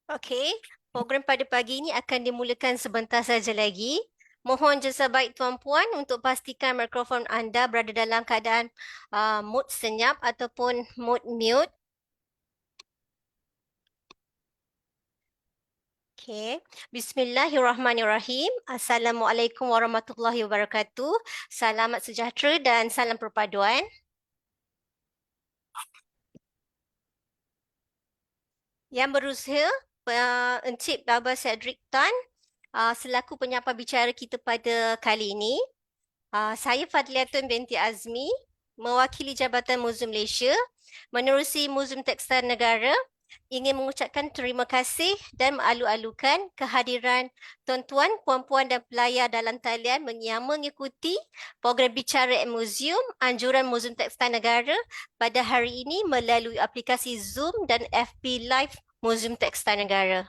Okey, program pada pagi ini akan dimulakan sebentar saja lagi. Mohon jasa baik tuan-puan untuk pastikan mikrofon anda berada dalam keadaan mood senyap ataupun mood mute. Okey, Bismillahirrahmanirrahim. Assalamualaikum warahmatullahi wabarakatuh. Selamat sejahtera dan salam perpaduan. Yang berusaha Encik Baba Cedric Tan selaku penyampai bicara kita pada kali ini. Saya Fadliatun binti Azmi, mewakili Jabatan Muzium Malaysia, menerusi Muzium Tekstil Negara, ingin mengucapkan terima kasih dan mengalu-alukan kehadiran tuan-tuan, puan-puan dan pelayar dalam talian yang mengikuti program bicara Muzium, anjuran Muzium Tekstil Negara pada hari ini melalui aplikasi Zoom dan FB Live Muzium Tekstil Negara.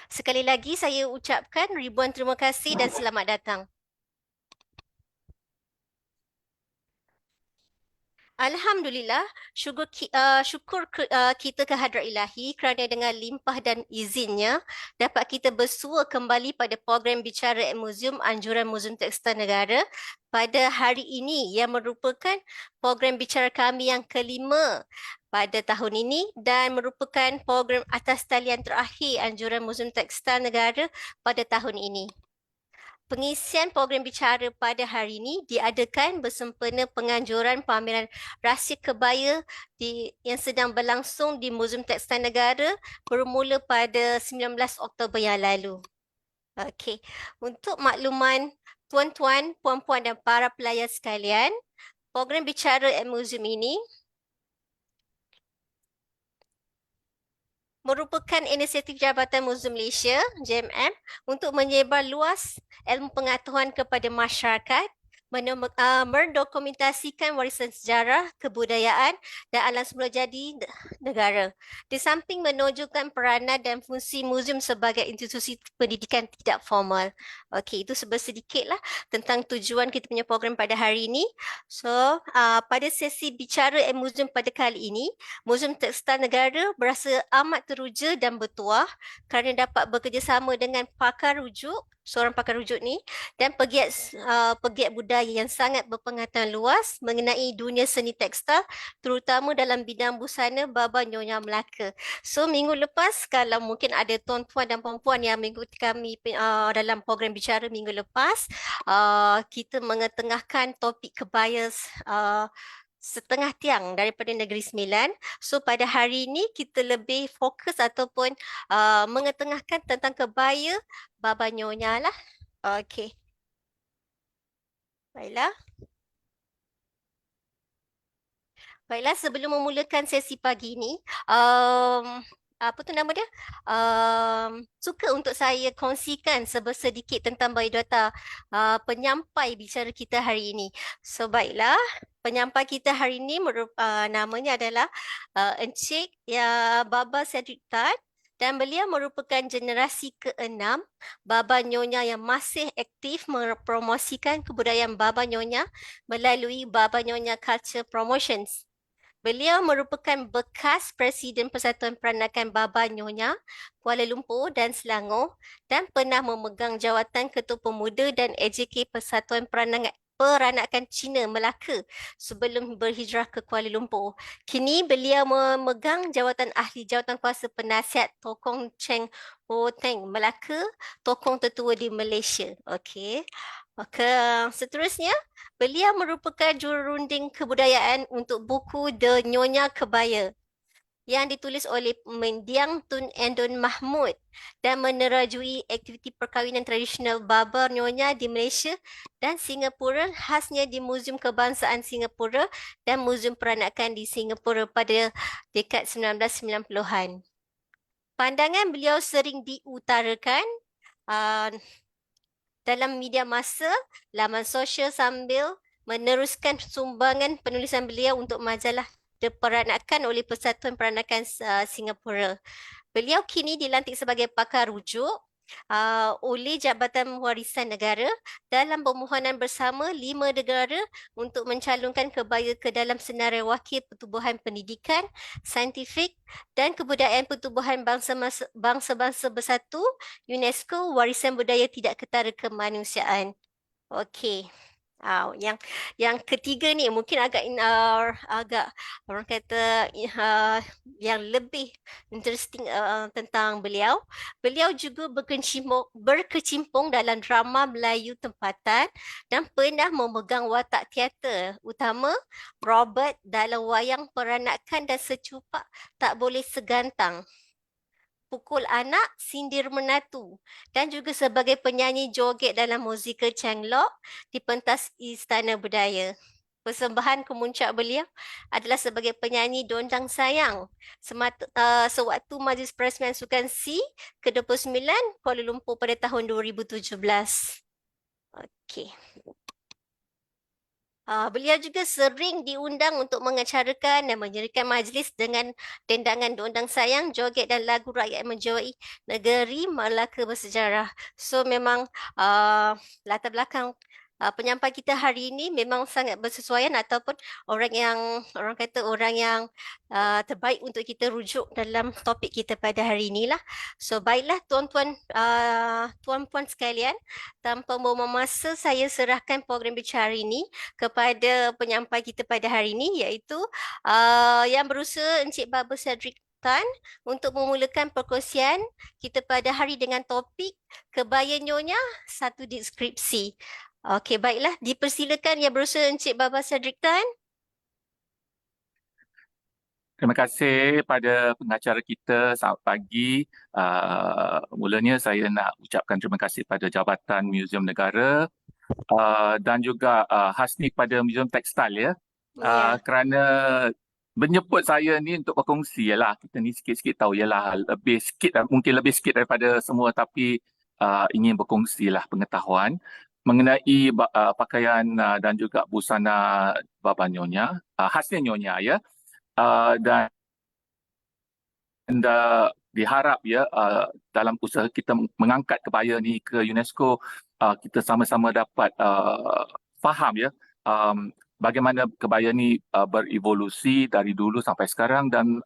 Sekali lagi saya ucapkan ribuan terima kasih dan selamat datang. Alhamdulillah, syukur kita kehadrat Ilahi kerana dengan limpah dan izinnya dapat kita bersua kembali pada program bicara Muzium Anjuran Muzium Tekstil Negara pada hari ini yang merupakan program bicara kami yang kelima pada tahun ini dan merupakan program atas talian terakhir Anjuran Muzium Tekstil Negara pada tahun ini. Pengisian program bicara pada hari ini diadakan bersempena penganjuran pameran Rahsia Kebaya yang sedang berlangsung di Muzium Tekstil Negara bermula pada 19 Oktober yang lalu. Okey, untuk makluman tuan-tuan, puan-puan dan para pelayar sekalian, program bicara Muzium ini merupakan inisiatif Jabatan Muzium Malaysia, JMM, untuk menyebar luas ilmu pengetahuan kepada masyarakat, mendokumentasikan warisan sejarah, kebudayaan dan alam semula jadi negara. Di samping menunjukkan peranan dan fungsi muzium sebagai institusi pendidikan tidak formal. Okey, itu sedikitlah tentang tujuan kita punya program pada hari ini. So, pada sesi bicara muzium pada kali ini, Muzium Tekstil Negara berasa amat teruja dan bertuah kerana dapat bekerjasama dengan pakar rujuk, seorang pakar rujuk ni, dan pegiat budaya yang sangat berpengetahuan luas mengenai dunia seni tekstil, terutama dalam bidang busana Baba Nyonya Melaka. So, minggu lepas, kalau mungkin ada tuan-tuan dan puan-puan yang mengikuti kami dalam program bicara minggu lepas, kita mengetengahkan topik kebaya setengah tiang daripada Negeri Sembilan. So pada hari ini kita lebih fokus ataupun mengetengahkan tentang kebaya Baba Nyonya lah. Okey. Baiklah. Baiklah, sebelum memulakan sesi pagi ini, apa tu nama dia? Suka untuk saya kongsikan sedikit tentang biodata penyampai bicara kita hari ini. So, baiklah, penyampai kita hari ini namanya adalah Encik Baba Cedric Tan dan beliau merupakan generasi ke-6 Baba Nyonya yang masih aktif mempromosikan kebudayaan Baba Nyonya melalui Baba Nyonya Culture Promotions. Beliau merupakan bekas Presiden Persatuan Peranakan Baba Nyonya, Kuala Lumpur dan Selangor dan pernah memegang jawatan Ketua Pemuda dan AJK Persatuan Peranakan Cina Melaka sebelum berhijrah ke Kuala Lumpur. Kini beliau memegang jawatan ahli jawatan kuasa penasihat Tokong Cheng Ho Teng Melaka, tokong tertua di Malaysia. Okey. Maka seterusnya, beliau merupakan jururunding kebudayaan untuk buku The Nyonya Kebaya yang ditulis oleh Mendiang Tun Endon Mahmud dan menerajui aktiviti perkahwinan tradisional Baba Nyonya di Malaysia dan Singapura, khasnya di Muzium Kebangsaan Singapura dan Muzium Peranakan di Singapura pada dekad 1990-an. Pandangan beliau sering diutarakan uh, dalam media massa, laman sosial sambil meneruskan sumbangan penulisan beliau untuk majalah diperanakan oleh Persatuan Peranakan Singapura. Beliau kini dilantik sebagai pakar rujuk oleh Jabatan Warisan Negara dalam permohonan bersama 5 negara untuk mencalonkan kebaya ke dalam senarai wakil pertubuhan pendidikan, saintifik dan kebudayaan pertubuhan bangsa-bangsa bersatu UNESCO Warisan Budaya Tidak Ketara Kemanusiaan. Okey. Yang ketiga ni mungkin agak orang kata yang lebih interesting tentang beliau. Beliau juga berkecimpung dalam drama Melayu tempatan dan pernah memegang watak teater utama Robert dalam wayang peranakan dan secupak Tak Boleh Segantang, Pukul Anak, Sindir Menatu dan juga sebagai penyanyi joget dalam musikal Cenglock di pentas Istana Budaya. Persembahan kemuncak beliau adalah sebagai penyanyi Dondang Sayang sewaktu Majlis Perasmian Sukan C ke-29 Kuala Lumpur pada tahun 2017. Okey. Beliau juga sering diundang untuk mengacarakan dan menyerikan majlis dengan dendangan Dondang Sayang, joget dan lagu rakyat menjiwai negeri Melaka bersejarah. So memang latar belakang penyampai kita hari ini memang sangat bersesuaian ataupun orang kata orang yang terbaik untuk kita rujuk dalam topik kita pada hari inilah. So baiklah tuan-puan sekalian, tanpa membuang masa saya serahkan program bicara ini kepada penyampai kita pada hari ini, iaitu yang berusaha Encik Baba Cedric Tan untuk memulakan perkongsian kita pada hari dengan topik Kebaya Nyonya Satu Deskripsi. Okey, baiklah, dipersilakan yang berusaha Encik Baba Cedric Tan. Terima kasih pada pengacara kita. Selamat pagi. Mulanya saya nak ucapkan terima kasih pada Jabatan Muzium Negara dan juga khasnya pada Muzium Tekstil ya. Ya. Kerana menyebut saya ni untuk berkongsi ialah kita ni sikit-sikit tahu ialah lebih sikit mungkin lebih sikit daripada semua, tapi ingin berkongsi lah pengetahuan mengenai pakaian dan juga busana Baba Nyonya, khasnya Nyonya ya. Dan diharap ya dalam usaha kita mengangkat kebaya ni ke UNESCO, kita sama-sama dapat faham ya bagaimana kebaya ni berevolusi dari dulu sampai sekarang, dan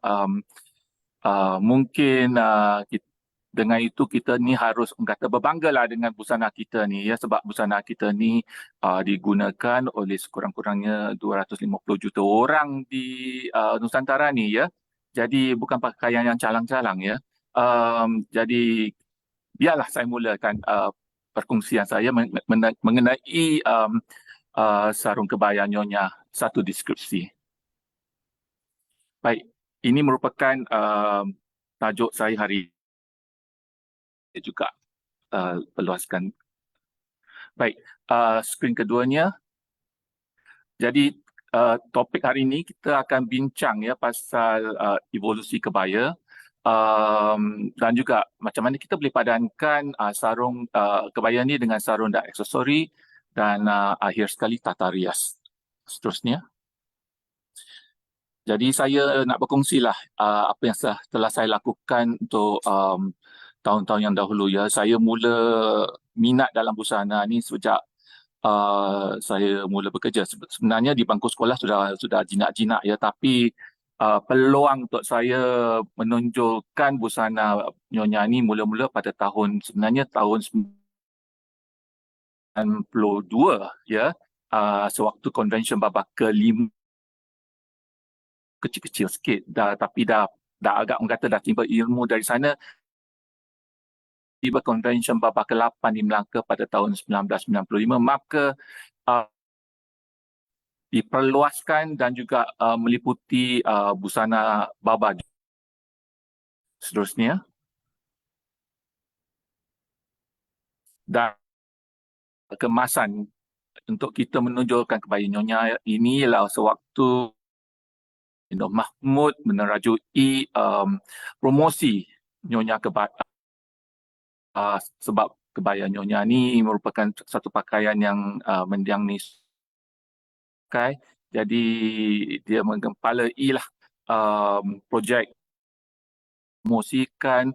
mungkin dengan itu kita ni harus kata berbanggalah dengan busana kita ni ya, sebab busana kita ni digunakan oleh sekurang-kurangnya 250 juta orang di Nusantara ni ya. Jadi bukan pakaian yang calang-calang ya. Jadi biarlah saya mulakan perkongsian saya mengenai sarung kebaya Nyonya Satu Deskripsi. Baik, ini merupakan tajuk saya hari juga perluaskan. Baik, skrin keduanya. Jadi topik hari ini kita akan bincang ya pasal evolusi kebaya dan juga macam mana kita boleh padankan sarung kebaya ni dengan sarung dan aksesori, dan akhir sekali tata rias. Seterusnya. Jadi saya nak berkongsilah apa yang telah saya lakukan untuk tahun-tahun yang dahulu ya. Saya mula minat dalam busana ni sejak saya mula bekerja. Sebenarnya di bangku sekolah sudah jinak-jinak ya, tapi peluang untuk saya menonjolkan busana Nyonya ni mula-mula pada sebenarnya tahun 92 ya, sewaktu convention Baba ke-5, kecil-kecil sikit tapi dah agak mengata dah timba ilmu dari sana. Tiba convention Baba ke-8 di Melaka pada tahun 1995, maka diperluaskan dan juga meliputi busana Baba. Seterusnya. Dan kemasan untuk kita menonjolkan kebaya Nyonya ini ialah sewaktu Nur Mahmud menerajui promosi Nyonya kebaya. Sebab kebaya Nyonya ni merupakan satu pakaian yang mendiang ni pakai. Jadi dia menggempalai lah projek promosikan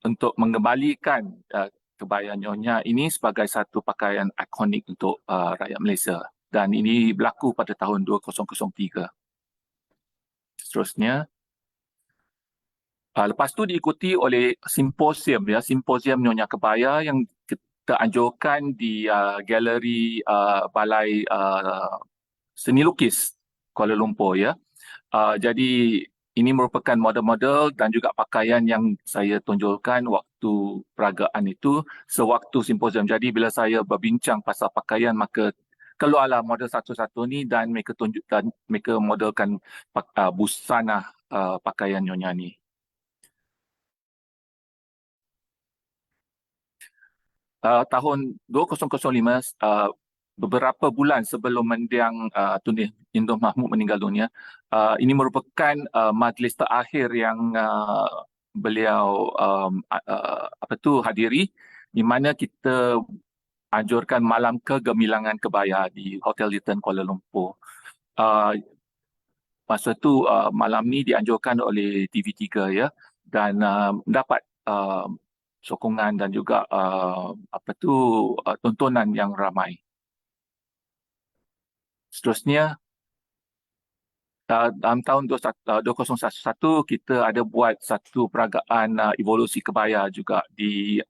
untuk mengembalikan kebaya Nyonya ini sebagai satu pakaian ikonik untuk rakyat Malaysia. Dan ini berlaku pada tahun 2003. Seterusnya, lepas tu diikuti oleh simposium, ya, simposium Nyonya Kebaya yang kita anjurkan di galeri Balai Seni Lukis Kuala Lumpur, ya. Jadi ini merupakan model-model dan juga pakaian yang saya tunjukkan waktu peragaan itu sewaktu simposium. Jadi bila saya berbincang pasal pakaian, maka keluarlah model satu-satu ni dan mereka tunjuk dan mereka modelkan busana pakaian Nyonya ni. Tahun 2005, beberapa bulan sebelum mendiang Tun Indoh Mahmud meninggal dunia, ini merupakan majlis terakhir yang beliau hadiri, di mana kita anjurkan malam kegemilangan kebaya di Hotel Hilton Kuala Lumpur. Masa tu malam ni dianjurkan oleh TV3, ya, dan mendapat sokongan dan juga tontonan yang ramai. Seterusnya, dalam tahun 2011 kita ada buat satu peragaan evolusi kebaya juga di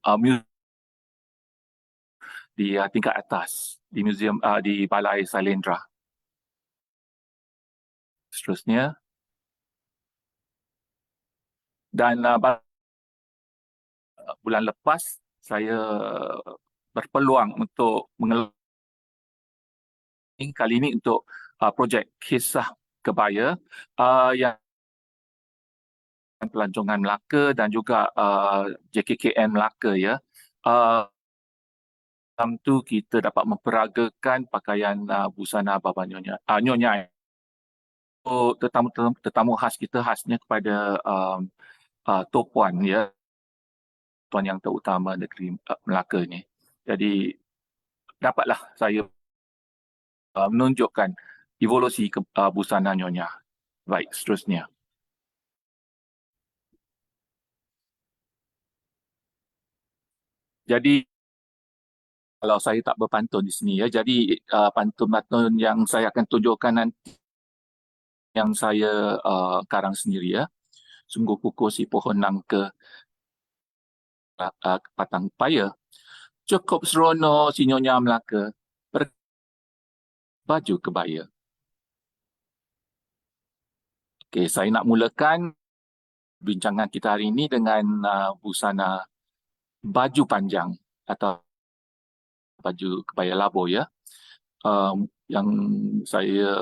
di tingkat atas di muzium di Balai Sailendra. Seterusnya, dan bulan lepas saya berpeluang untuk kali ini untuk projek kisah kebaya yang Pelancongan Melaka dan juga JKKM Melaka, ya. Dalam tu kita dapat memperagakan pakaian busana Baba Nyonya. Nyonya. So, tetamu khas kita khasnya kepada Topuan, ya. Tuan yang terutama negeri Melaka ni. Jadi dapatlah saya menunjukkan evolusi busana Nyonya. Baik, seterusnya. Jadi kalau saya tak berpantun di sini, ya, jadi pantun-pantun yang saya akan tunjukkan nanti yang saya karang sendiri, ya. Sungguh kukuh si pohon nangka patang paya. Cukup serono si Nyonya Melaka baju kebaya. Okey, saya nak mulakan bincangan kita hari ini dengan busana baju panjang atau baju kebaya labo, ya. Yang saya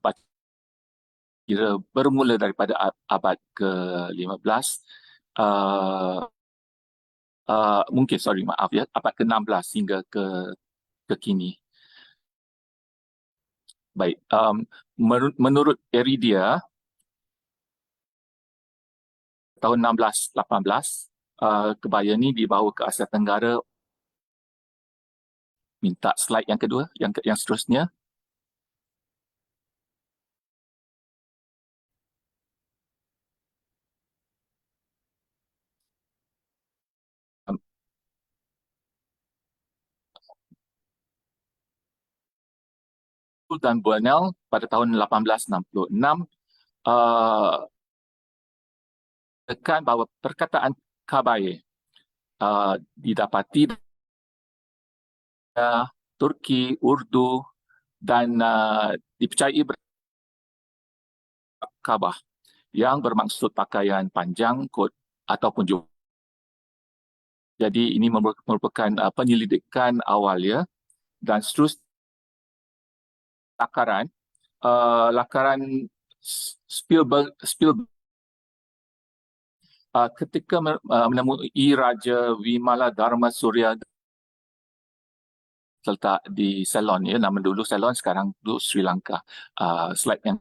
baca kira bermula daripada abad ke-15, mungkin, maaf, ya, abad ke-16 hingga kekini. Baik, menurut Eridia, tahun 1618, kebaya ni dibawa ke Asia Tenggara. Minta slide yang kedua, yang seterusnya. Sultan Brunel pada tahun 1866 tekan bahawa perkataan kabaya didapati Turki, Urdu dan dipercayai kabah yang bermaksud pakaian panjang, kot ataupun jubah. Jadi ini merupakan penyelidikan awal, ya, dan seterusnya lakaran Spielberg ketika menemui Raja Vimala Dharma Surya terletak di Ceylon, ya, nama dulu Ceylon, sekarang dulu Sri Lanka. Slide yang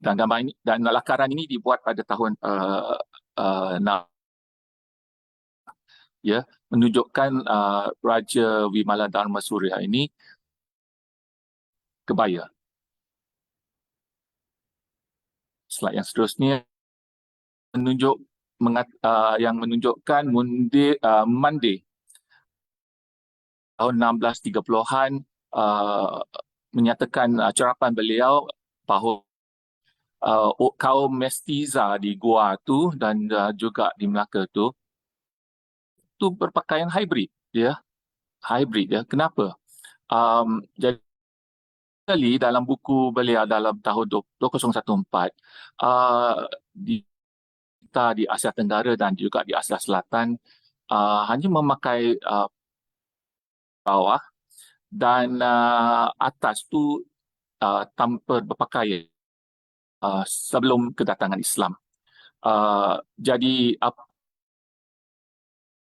dan gambar ini dan lakaran ini dibuat pada tahun 6, ya, menunjukkan Raja Vimala Dharma Surya ini kebaya. Slide yang seterusnya menunjuk yang menunjukkan Monday tahun 1630-an menyatakan cerapan beliau bahawa kaum mestiza di Goa tu dan juga di Melaka tu berpakaian hybrid ya. Hybrid ya. Kenapa? Jadi dalam buku beliau dalam tahun 2014 di kita di Asia Tenggara dan juga di Asia Selatan hanya memakai bawah dan atas tu tanpa berpakaian sebelum kedatangan Islam. Jadi apa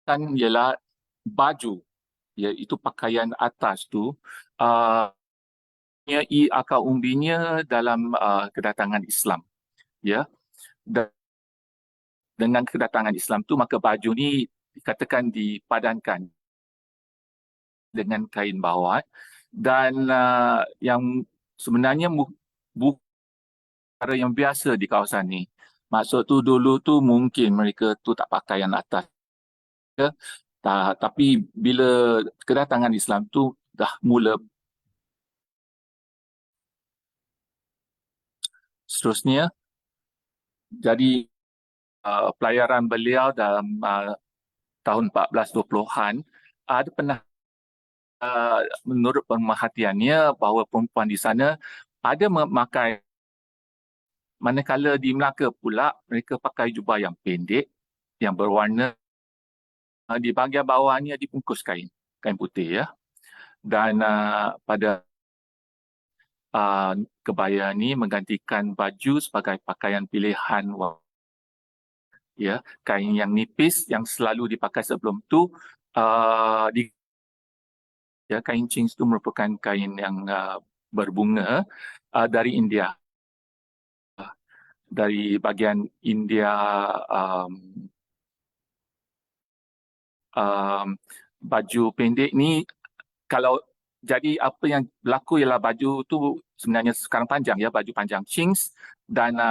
kan ialah baju, iaitu pakaian atas tu mempunyai akar umbinya dalam kedatangan Islam. Ya, dan dengan kedatangan Islam tu maka baju ni dikatakan dipadankan dengan kain bawat dan yang sebenarnya bukan cara yang biasa di kawasan ni. Maksud tu dulu tu mungkin mereka tu tak pakai yang atas. Ya. Tapi bila kedatangan Islam tu dah mula. Seterusnya, jadi pelayaran beliau dalam tahun 1420-an ada pernah menurut pemerhatiannya bahawa perempuan di sana ada memakai, manakala di Melaka pula mereka pakai jubah yang pendek yang berwarna, di bahagian bawahnya dibungkus kain putih ya. Dan pada kebaya ni menggantikan baju sebagai pakaian pilihan ya, kain yang nipis yang selalu dipakai sebelum tu ya, kain chings itu merupakan kain yang berbunga dari India, dari bahagian India. um, Baju pendek ni, kalau jadi apa yang berlaku ialah baju tu sebenarnya sekarang panjang ya, baju panjang chings, dan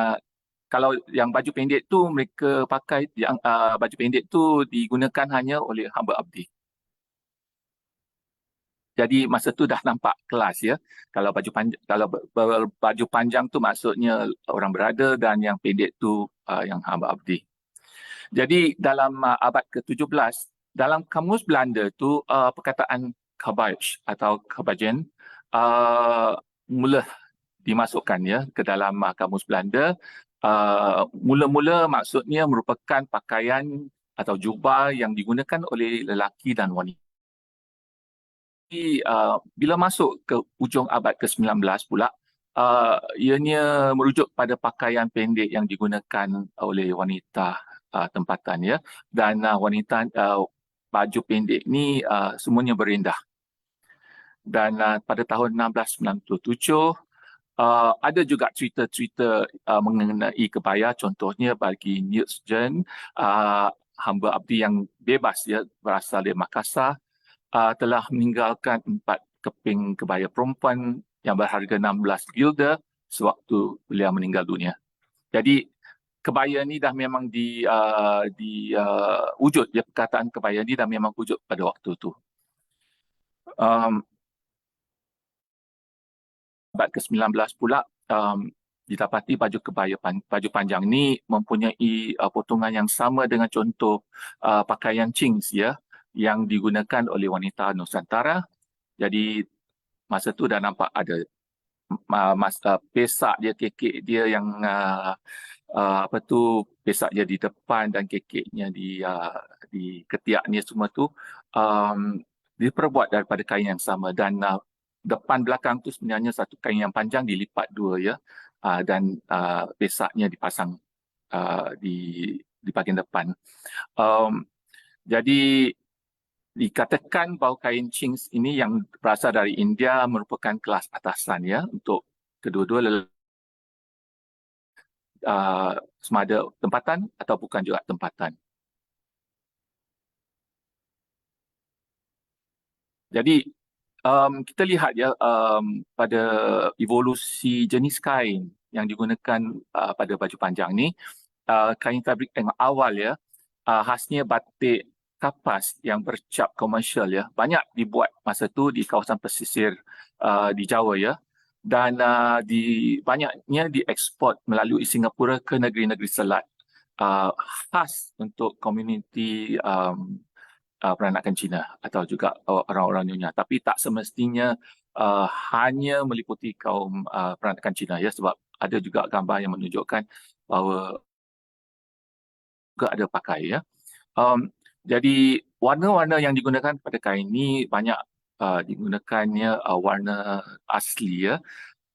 kalau yang baju pendek tu mereka pakai yang baju pendek tu digunakan hanya oleh hamba abdi. Jadi masa tu dah nampak kelas ya. Kalau baju panjang, kalau baju panjang tu maksudnya orang berada dan yang pendek tu yang hamba abdi. Jadi dalam abad ke-17 dalam kamus Belanda tu perkataan kabaj atau kabajen mula dimasukkan ya ke dalam kamus Belanda. Mula-mula maksudnya merupakan pakaian atau jubah yang digunakan oleh lelaki dan wanita. Bila masuk ke ujung abad ke-19 pula, ianya merujuk pada pakaian pendek yang digunakan oleh wanita tempatan ya, dan wanita baju pendek ni semuanya berendah. Dan pada tahun 1697 ada juga cerita-cerita mengenai kebaya, contohnya bagi Newsgen, hamba abdi yang bebas ya, berasal dari Makassar, telah meninggalkan 4 keping kebaya perempuan yang berharga 16 gilder sewaktu beliau meninggal dunia. Jadi kebaya ni dah memang wujud, ya, perkataan kebaya ni dah memang wujud pada waktu tu. Abad ke-19 pula didapati baju panjang ni mempunyai potongan yang sama dengan contoh pakaian chings ya, yang digunakan oleh wanita Nusantara. Jadi masa tu dah nampak ada pesak dia, kekek dia yang pesak dia di depan dan kekeknya di ketiaknya semua tu diperbuat daripada kain yang sama, dan depan belakang tu sebenarnya satu kain yang panjang dilipat dua ya, dan pesaknya dipasang di bahagian depan. Jadi dikatakan bahawa kain chings ini yang berasal dari India merupakan kelas atasan ya untuk kedua-dua semada tempatan atau bukan juga tempatan. Jadi kita lihat ya pada evolusi jenis kain yang digunakan pada baju panjang ni, kain fabrik yang awal ya, khasnya batik kapas yang bercap komersial ya, banyak dibuat masa tu di kawasan pesisir di Jawa ya, dan banyaknya diekspor melalui Singapura ke negeri-negeri Selat, uh, khas untuk komuniti peranakan Cina atau juga orang-orang Nyonya, tapi tak semestinya hanya meliputi kaum peranakan Cina ya, sebab ada juga gambar yang menunjukkan bahawa juga ada pakai ya. Jadi warna-warna yang digunakan pada kain ini banyak digunakannya warna asli ya.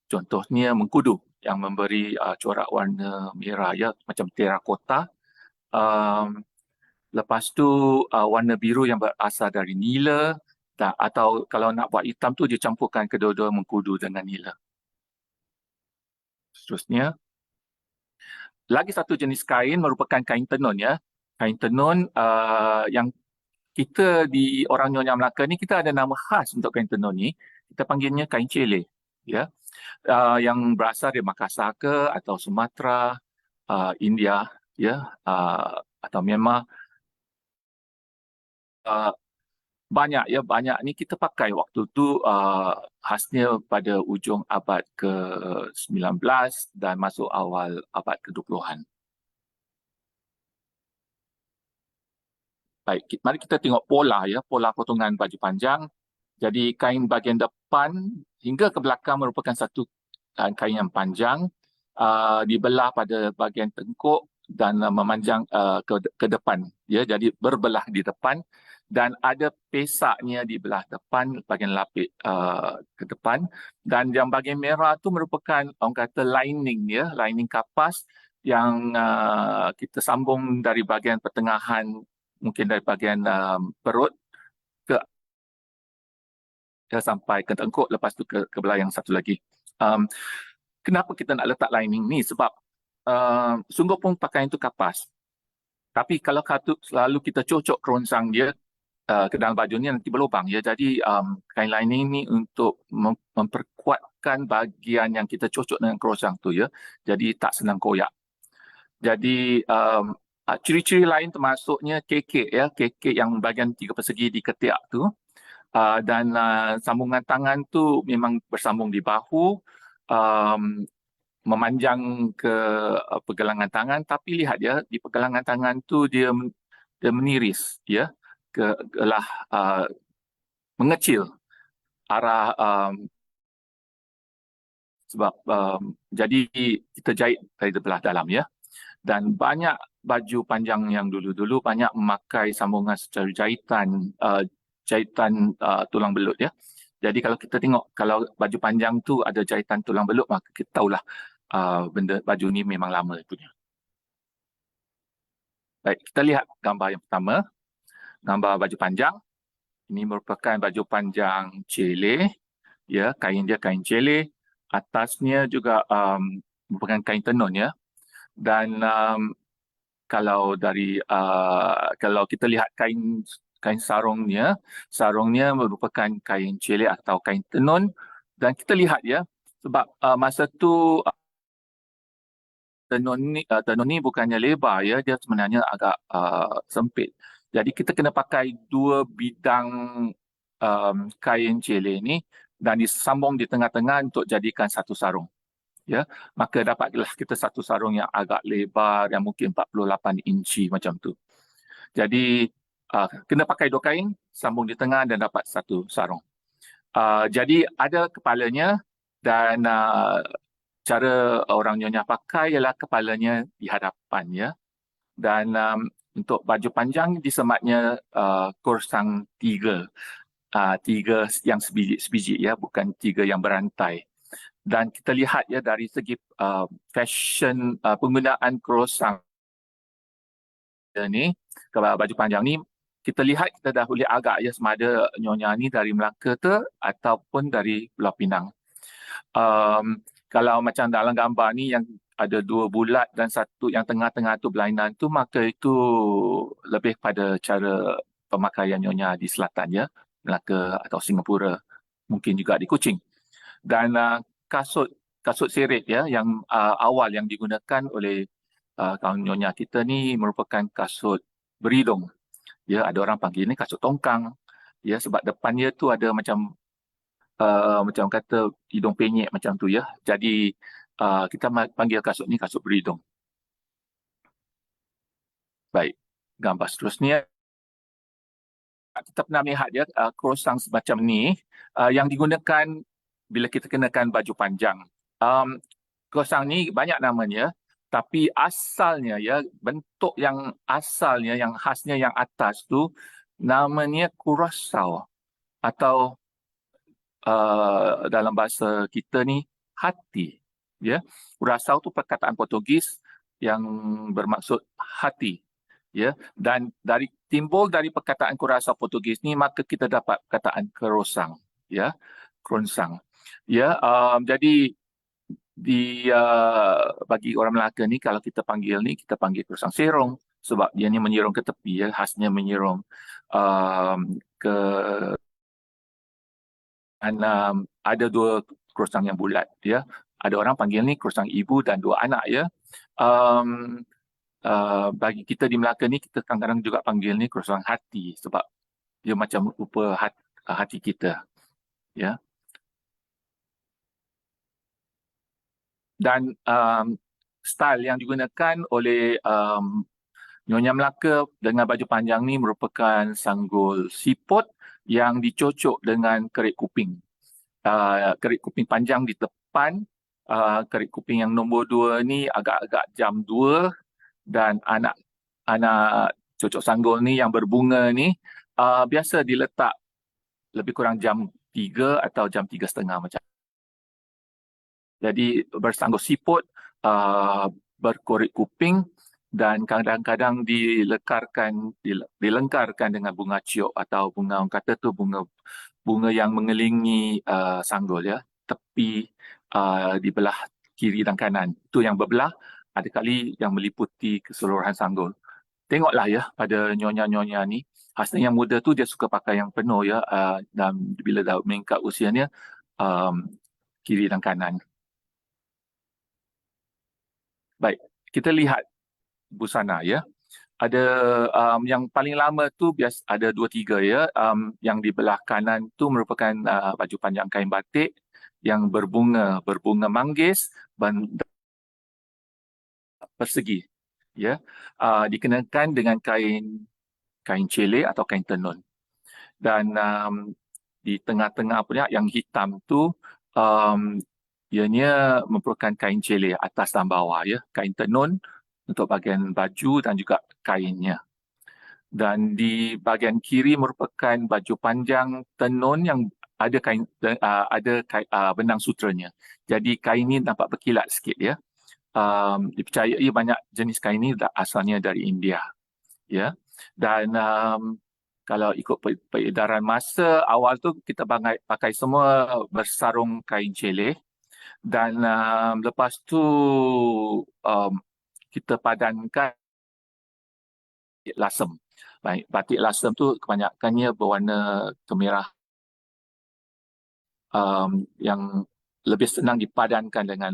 Contohnya mengkudu yang memberi corak warna merah ya, macam terakota. Um, Lepas tu warna biru yang berasal dari nila, atau kalau nak buat hitam tu dia campurkan kedua-dua mengkudu dengan nila. Seterusnya, lagi satu jenis kain merupakan kain tenun ya. Kain tenun yang kita di orang Nyonya Melaka ni, kita ada nama khas untuk kain tenun ni. Kita panggilnya kain cele ya. Yang berasal dari Makassar ke atau Sumatera, India ya, atau Myanmar. Banyak ya, banyak ni kita pakai waktu tu khasnya pada ujung abad ke-19 dan masuk awal abad ke-20-an. Baik, mari kita tengok pola ya, pola potongan baju panjang. Jadi kain bahagian depan hingga ke belakang merupakan satu kain yang panjang, dibelah pada bahagian tengkuk dan memanjang ke depan ya, jadi berbelah di depan dan ada pesaknya di belah depan bahagian lapik ke depan, dan yang bahagian merah tu merupakan orang kata lining ya, lining kapas yang kita sambung dari bahagian pertengahan, mungkin dari bahagian perut ke sampai ke tengkuk, lepas tu ke belah yang satu lagi. Kenapa kita nak letak lining ni? Sebab sungguh pun pakaian itu kapas. Tapi kalau selalu kita cocok keroncang dia ke dalam baju ni, nanti berlubang ya. Jadi kain lining ni untuk memperkuatkan bahagian yang kita cocok dengan keroncang tu ya. Jadi tak senang koyak. Jadi ciri-ciri lain termasuknya kekek ya, kekek yang bahagian 3 persegi di ketiak tu. Dan sambungan tangan tu memang bersambung di bahu, memanjang ke pergelangan tangan, tapi lihat ya, di pergelangan tangan tu dia meniris ya, mengecil arah, sebab jadi kita jahit dari belah dalam ya. Dan banyak baju panjang yang dulu-dulu banyak memakai sambungan secara jahitan tulang belut ya. Jadi kalau kita tengok, kalau baju panjang tu ada jahitan tulang belut, maka kita tahulah baju ni memang lama punya. Baik, kita lihat gambar yang pertama. Gambar baju panjang. Ini merupakan baju panjang cele. Ya, kain dia kain cele. Atasnya juga merupakan kain tenun ya. Dan kalau kita lihat kain sarungnya merupakan kain cele atau kain tenun, dan kita lihat ya, sebab masa tu tenun ni bukannya lebar ya, dia sebenarnya agak sempit. Jadi kita kena pakai 2 bidang kain cele ni dan disambung di tengah-tengah untuk jadikan satu sarung. Ya, maka dapatlah kita satu sarung yang agak lebar, yang mungkin 48 inci macam tu. Jadi kena pakai 2 kain, sambung di tengah dan dapat satu sarung. Jadi ada kepalanya, dan cara orang Nyonya pakai ialah kepalanya di hadapan ya. Dan untuk baju panjang disematnya korsang 3. 3 yang sebiji ya, bukan 3 yang berantai. Dan kita lihat ya, dari segi fashion penggunaan korsang ni ke baju panjang ni, kita lihat, kita dah boleh agak ya sama ada Nyonya ni dari Melaka tu ataupun dari Pulau Pinang. Kalau macam dalam gambar ni yang ada 2 bulat dan satu yang tengah-tengah tu berlainan tu, maka itu lebih pada cara pemakaian Nyonya di selatan ya, Melaka atau Singapura, mungkin juga di Kuching. Dan kasut kasut seret ya yang awal yang digunakan oleh kaum nyonya kita ni merupakan kasut beridong. Ya, ada orang panggil ni kasut tongkang. Ya, sebab depannya tu ada macam kata hidung penyek macam tu ya. Jadi kita panggil kasut ni kasut beridong. Baik, gambar seterusnya. Kita pernah lihat ya croissant semacam ni yang digunakan bila kita kenakan baju panjang. Croissant ni banyak namanya, tapi asalnya ya, bentuk yang asalnya, yang khasnya yang atas tu namanya curacao atau dalam bahasa kita ni hati. Ya, curacao tu perkataan Portugis yang bermaksud hati. Ya, dan timbul dari perkataan curacao Portugis ni maka kita dapat perkataan croissant. Ya, croissant. Ya, jadi bagi orang Melaka ni kalau kita panggil croissant serong sebab dia ni menyerong ke tepi ya, khasnya menyerong ke ada dua croissant yang bulat ya. Ada orang panggil ni croissant ibu dan dua anak ya. Bagi kita di Melaka ni kita kadang-kadang juga panggil ni croissant hati sebab dia macam rupa hati kita ya. Dan style yang digunakan oleh Nyonya Melaka dengan baju panjang ni merupakan sanggul siput yang dicocok dengan kerit kuping. Kerit kuping panjang di depan, kerit kuping yang nombor 2 ni agak-agak jam 2 dan anak cocok sanggul ni yang berbunga ni biasa diletak lebih kurang jam 3 atau jam 3.30 macam. Jadi bersanggul siput, berkorit kuping dan kadang-kadang dilengkarkan dengan bunga ciok atau bunga orang kata tu bunga yang mengelilingi sanggul ya, tepi di belah kiri dan kanan. Itu yang berbelah, ada kali yang meliputi keseluruhan sanggul. Tengoklah ya pada nyonya-nyonya ni, khasnya yang muda tu dia suka pakai yang penuh ya, dan bila dah meningkat usianya kiri dan kanan. Baik, kita lihat busana ya. Ada yang paling lama tu biasa ada 2-3 ya. Yang di belah kanan tu merupakan baju panjang kain batik yang berbunga manggis persegi ya. Dikenakan dengan kain cele atau kain tenun. Dan di tengah-tengah punya yang hitam tu ianya merupakan kain cele atas dan bawah ya, kain tenun untuk bahagian baju dan juga kainnya. Dan di bahagian kiri merupakan baju panjang tenun yang ada benang sutranya. Jadi kain ini nampak berkilat sikit ya. Dipercayai banyak jenis kain ini asalnya dari India. Ya. Dan kalau ikut peredaran masa awal tu kita pakai semua bersarung kain cele. Dan lepas tu kita padankan lasem. Baik, batik lasem tu kebanyakannya berwarna kemerah yang lebih senang dipadankan dengan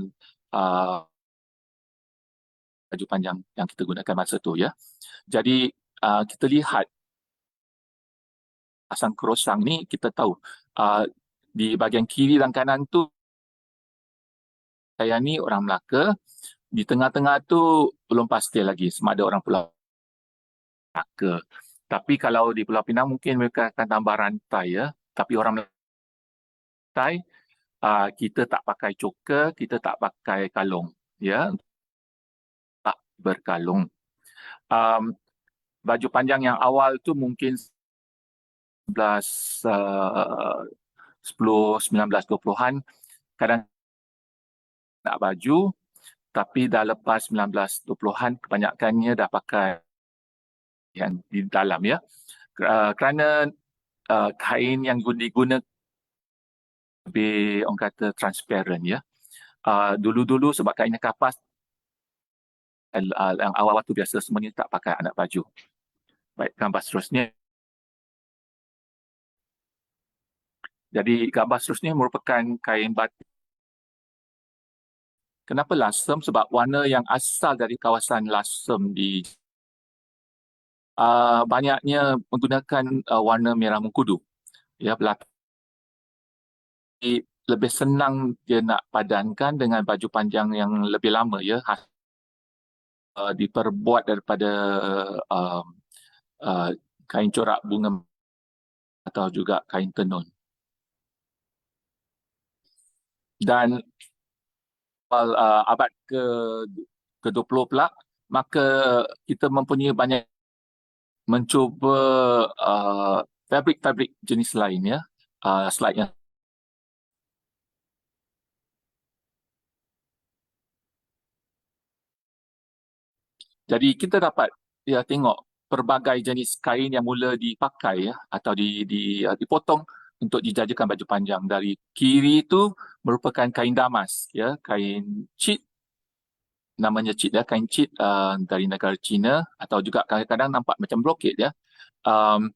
baju panjang yang kita gunakan masa tu ya. Jadi kita lihat pasang croissant ni kita tahu di bahagian kiri dan kanan tu saya ni orang Melaka, di tengah-tengah tu belum pasti lagi sama ada orang Pulau Melaka. Tapi kalau di Pulau Pinang mungkin mereka akan tambah rantai ya. Tapi orang rantai kita tak pakai coker, kita tak pakai kalung ya. Tak berkalung. Baju panjang yang awal tu mungkin 10, 19, 20-an kadang nak baju, tapi dah lepas 19-20-an kebanyakannya dah pakai yang di dalam ya. Kerana kain yang digunakan lebih orang kata transparent ya. Dulu-dulu sebab kainnya kapas yang awal-awal tu biasa semuanya tak pakai anak baju. Baik, gambar seterusnya. Jadi gambar seterusnya merupakan kain batik Kenapa lasem? Sebab warna yang asal dari kawasan lasem di banyaknya menggunakan warna merah mengkudu. Ya, lebih senang dia nak padankan dengan baju panjang yang lebih lama, ya, diperbuat daripada uh, uh, kain corak bunga atau juga kain tenun. Dan abad ke-20 pula, maka kita mempunyai banyak mencuba fabrik-fabrik jenis lain, ya. Slide-nya. Jadi kita dapat tengok pelbagai jenis kain yang mula dipakai, ya, atau dipotong untuk dijajakan baju panjang. Dari kiri itu merupakan kain damas, ya, kain cheat, namanya cheat, ya, kain cheat dari negara China, atau juga kadang-kadang nampak macam brocade, ya. Um,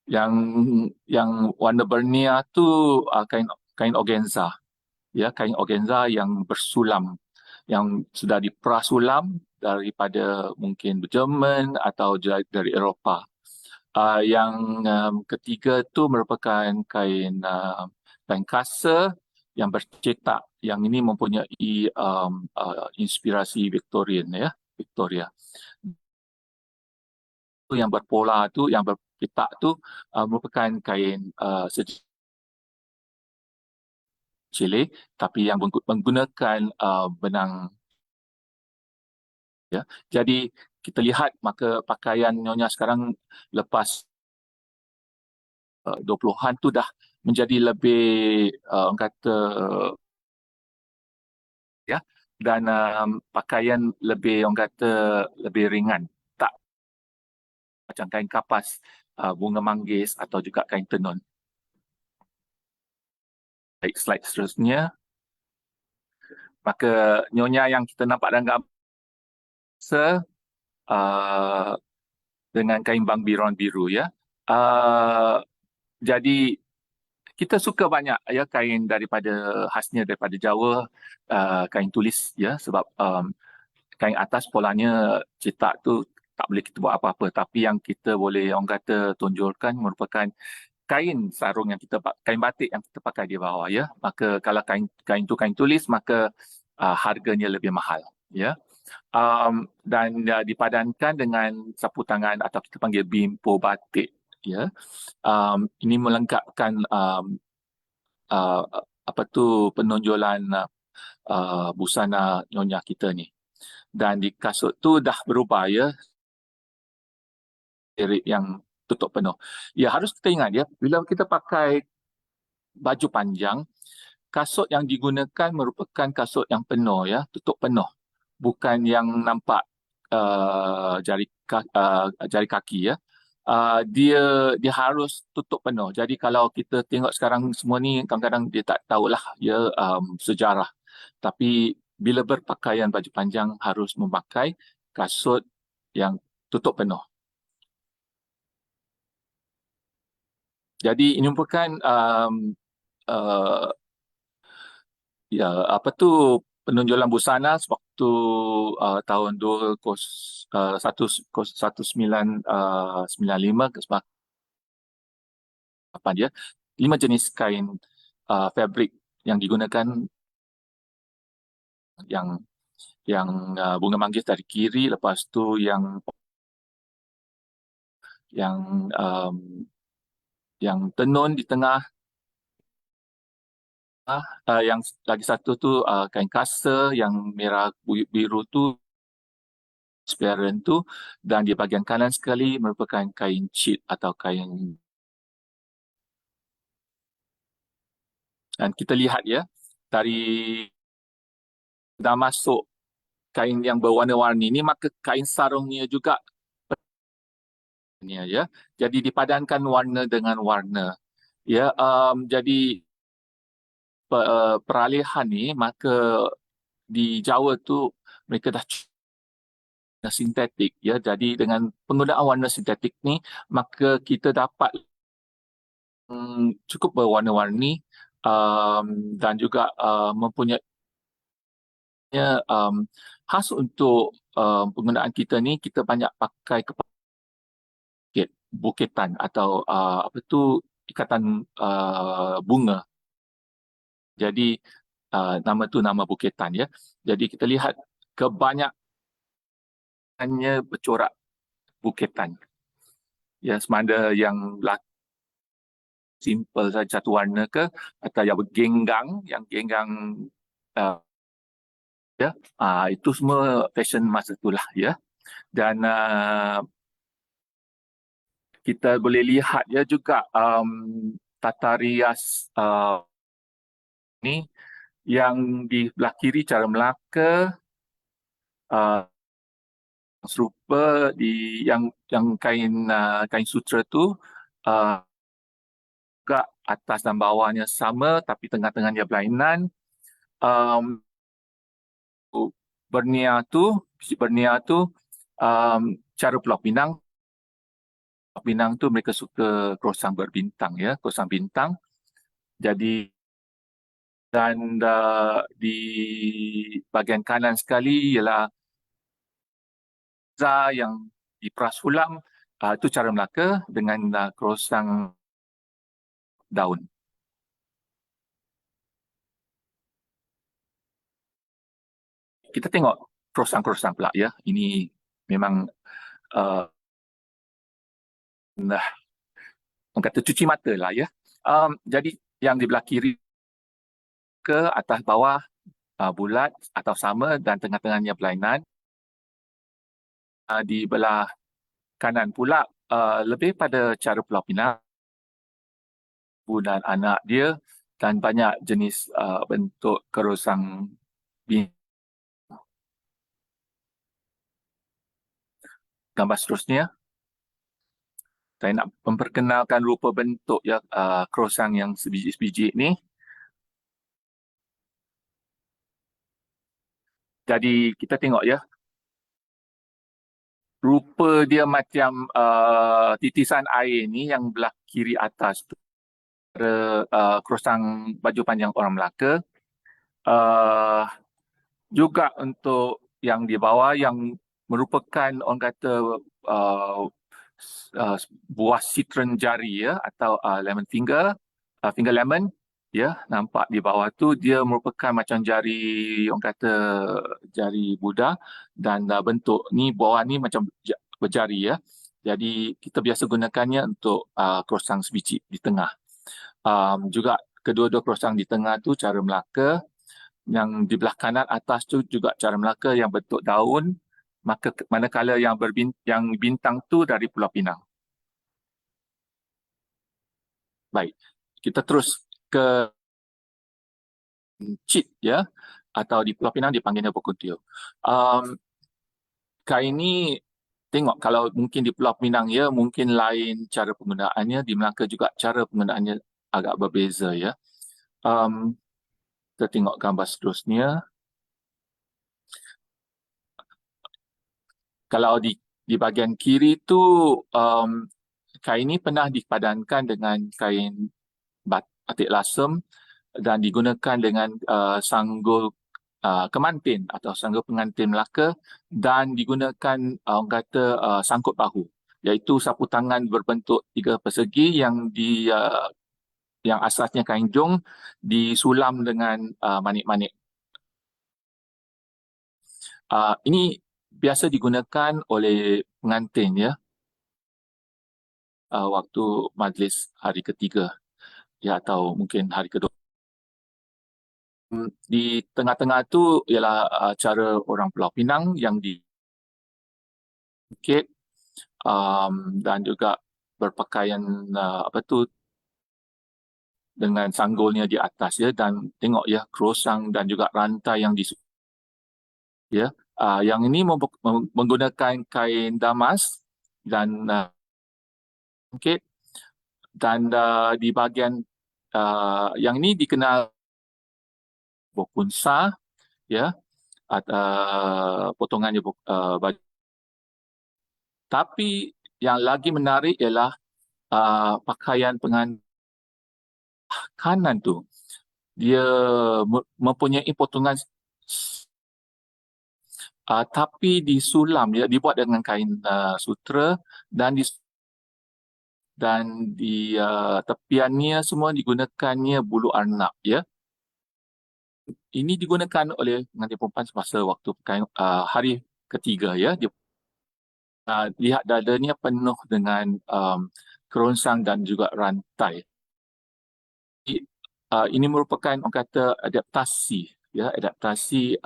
yang warna bernia tu kain kain organza, ya, kain organza yang bersulam, yang sudah diprasulam daripada mungkin Jerman atau dari Eropah. Yang ketiga tu merupakan kain kasa yang bercetak, yang ini mempunyai inspirasi Victorian, ya, Victoria. Yang berpola tu, yang bercetak tu merupakan kain Chile, tapi yang menggunakan benang, ya. Jadi kita lihat maka pakaian Nyonya sekarang lepas 20-an tu dah menjadi lebih orang kata, ya, dan pakaian lebih orang kata lebih ringan, tak macam kain kapas, bunga manggis atau juga kain tenun. Baik, slide seterusnya. Maka Nyonya yang kita nampak dalam gambar uh, dengan kain bang biron biru, ya. Jadi kita suka banyak, ya, kain daripada khasnya daripada Jawa, kain tulis, ya, sebab kain atas polanya cetak tu tak boleh kita buat apa-apa, tapi yang kita boleh orang kata tonjolkan merupakan kain sarung yang kain batik yang kita pakai di bawah, ya. Maka kalau kain tu kain tulis, maka harganya lebih mahal, ya. Dan dipadankan dengan sapu tangan atau kita panggil bimpo batik, ya. Ini melengkapkan uh, apa tu penonjolan busana Nyonya kita ni. Dan di kasut tu dah berubah, ya, irit yang tutup penuh. Ya, harus kita ingat, ya, bila kita pakai baju panjang, kasut yang digunakan merupakan kasut yang penuh, ya, tutup penuh. Bukan yang nampak jari kaki, ya. Dia harus tutup penuh. Jadi kalau kita tengok sekarang semua ni, kadang-kadang dia tak tahulah, ya, sejarah. Tapi bila berpakaian baju panjang harus memakai kasut yang tutup penuh. Jadi ini merupakan uh, ya, apa tu, penonjolan busana sewaktu tahun 1995 ke 8, dia 5 jenis kain fabrik yang digunakan, yang bunga manggis dari kiri, lepas tu yang um, yang tenun di tengah, yang lagi satu tu kain kasa yang merah buyuk biru tu, transparent tu, dan di bahagian kanan sekali merupakan kain cheat atau kain. Dan kita lihat, ya, dari dah masuk kain yang berwarna-warni ni, maka kain sarungnya juga, ya. Jadi dipadankan warna dengan warna, ya. Jadi peralihan ni, maka di Jawa tu mereka dah sintetik, ya. Jadi dengan penggunaan warna sintetik ni, maka kita dapat cukup berwarna-warni dan juga mempunyai khas untuk penggunaan kita ni, kita banyak pakai buketan atau apa tu, ikatan bunga. Jadi nama tu nama buketan ya. Jadi kita lihat kebanyakannya bercorak buketan. Ya, sama ada yang simple saja satu warna ke, atau yang bergenggang, uh, ya, itu semua fashion masa itulah ya. Dan kita boleh lihat ya juga tata rias ni yang di belah kiri cara Melaka, uh, serupa di yang kain sutra tu, juga atas dan bawahnya sama tapi tengah-tengahnya berlainan. Um, Bernia tu cara Pulau Pinang. Pulau Pinang tu mereka suka krosang berbintang ya, krosang bintang. Jadi dan di bahagian kanan sekali ialah za yang diperas ulang, itu cara Melaka dengan krosang daun. Kita tengok krosang-krosang pula ya. Ini memang nah, orang kata cuci mata lah ya. Jadi yang di belah kiri ke atas bawah bulat atau sama dan tengah-tengahnya berlainan. Di belah kanan pula lebih pada cara Pulau Pinang, ibu dan anak dia, dan banyak jenis bentuk kerosang bintang. Gambar seterusnya, saya nak memperkenalkan rupa bentuk ya krosang yang sebiji-sebiji ni. Jadi kita tengok ya, rupa dia macam titisan air ni yang belah kiri atas tu. Krosang baju panjang orang Melaka. Juga untuk yang di bawah yang merupakan orang kata uh, buah citron jari ya, atau lemon finger, finger lemon ya, nampak di bawah tu dia merupakan macam jari, orang kata jari Buddha, dan bentuk ni bawah ni macam berjari ya. Jadi kita biasa gunakannya untuk krosang sebiji di tengah. Juga kedua-dua krosang di tengah tu cara Melaka. Yang di belah kanan atas tu juga cara Melaka yang bentuk daun, manakala yang yang bintang tu dari Pulau Pinang. Baik, kita terus ke Cit ya, atau di Pulau Pinang dipanggilnya Bokuntio. Kain ni tengok, kalau mungkin di Pulau Pinang ya mungkin lain cara penggunaannya, di Melaka juga cara penggunaannya agak berbeza ya. Kita tengok gambar seterusnya. Kalau di bahagian kiri tu kain ini pernah dipadankan dengan kain batik lasem dan digunakan dengan sanggul kemantin atau sanggul pengantin Melaka, dan digunakan orang kata sangkut bahu, iaitu sapu tangan berbentuk tiga persegi yang asasnya kain jong disulam dengan manik-manik. Ini biasa digunakan oleh pengantin ya, waktu majlis hari ketiga ya, atau mungkin hari kedua. Di tengah-tengah tu ialah cara orang Pulau Pinang yang bukit dan juga berpakaian apa tu dengan sanggulnya di atas ya, dan tengok ya krosang dan juga rantai yang ya. Yang ini menggunakan kain damas dan bukit, dan di bahagian yang ini dikenal bokunsa ya, potongannya baju. Tapi yang lagi menarik ialah pakaian pengantin kanan tu, dia mempunyai potongan tapi disulam ya, dibuat dengan kain sutera dan di tepiannya semua digunakannya bulu arnab ya. Ini digunakan oleh pengantin perempuan semasa waktu hari ketiga ya. Dia lihat dadanya penuh dengan kerongsang dan juga rantai. Ini merupakan orang kata adaptasi ya, adaptasi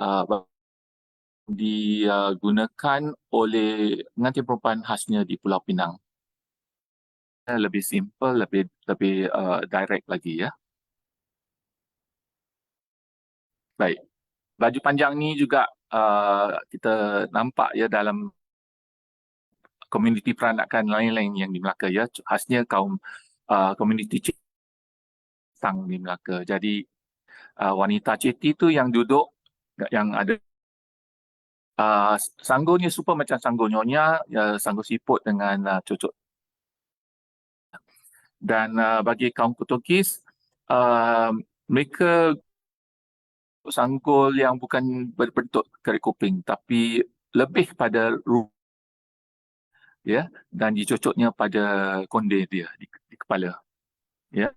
digunakan oleh pengantin perempuan khasnya di Pulau Pinang. Lebih simple, lebih direct lagi ya. Baik. Baju panjang ni juga kita nampak ya dalam komuniti peranakan lain-lain yang di Melaka ya, khasnya kaum komuniti Cetang di Melaka. Jadi wanita ceti tu yang duduk, yang ada sanggulnya super macam sanggul nyonya, sanggul siput dengan cucuk. Dan bagi kaum Portugis, mereka sanggul yang bukan berbentuk kerik kuping, tapi lebih pada ya, dan dicocoknya pada konde dia di kepala. Ya,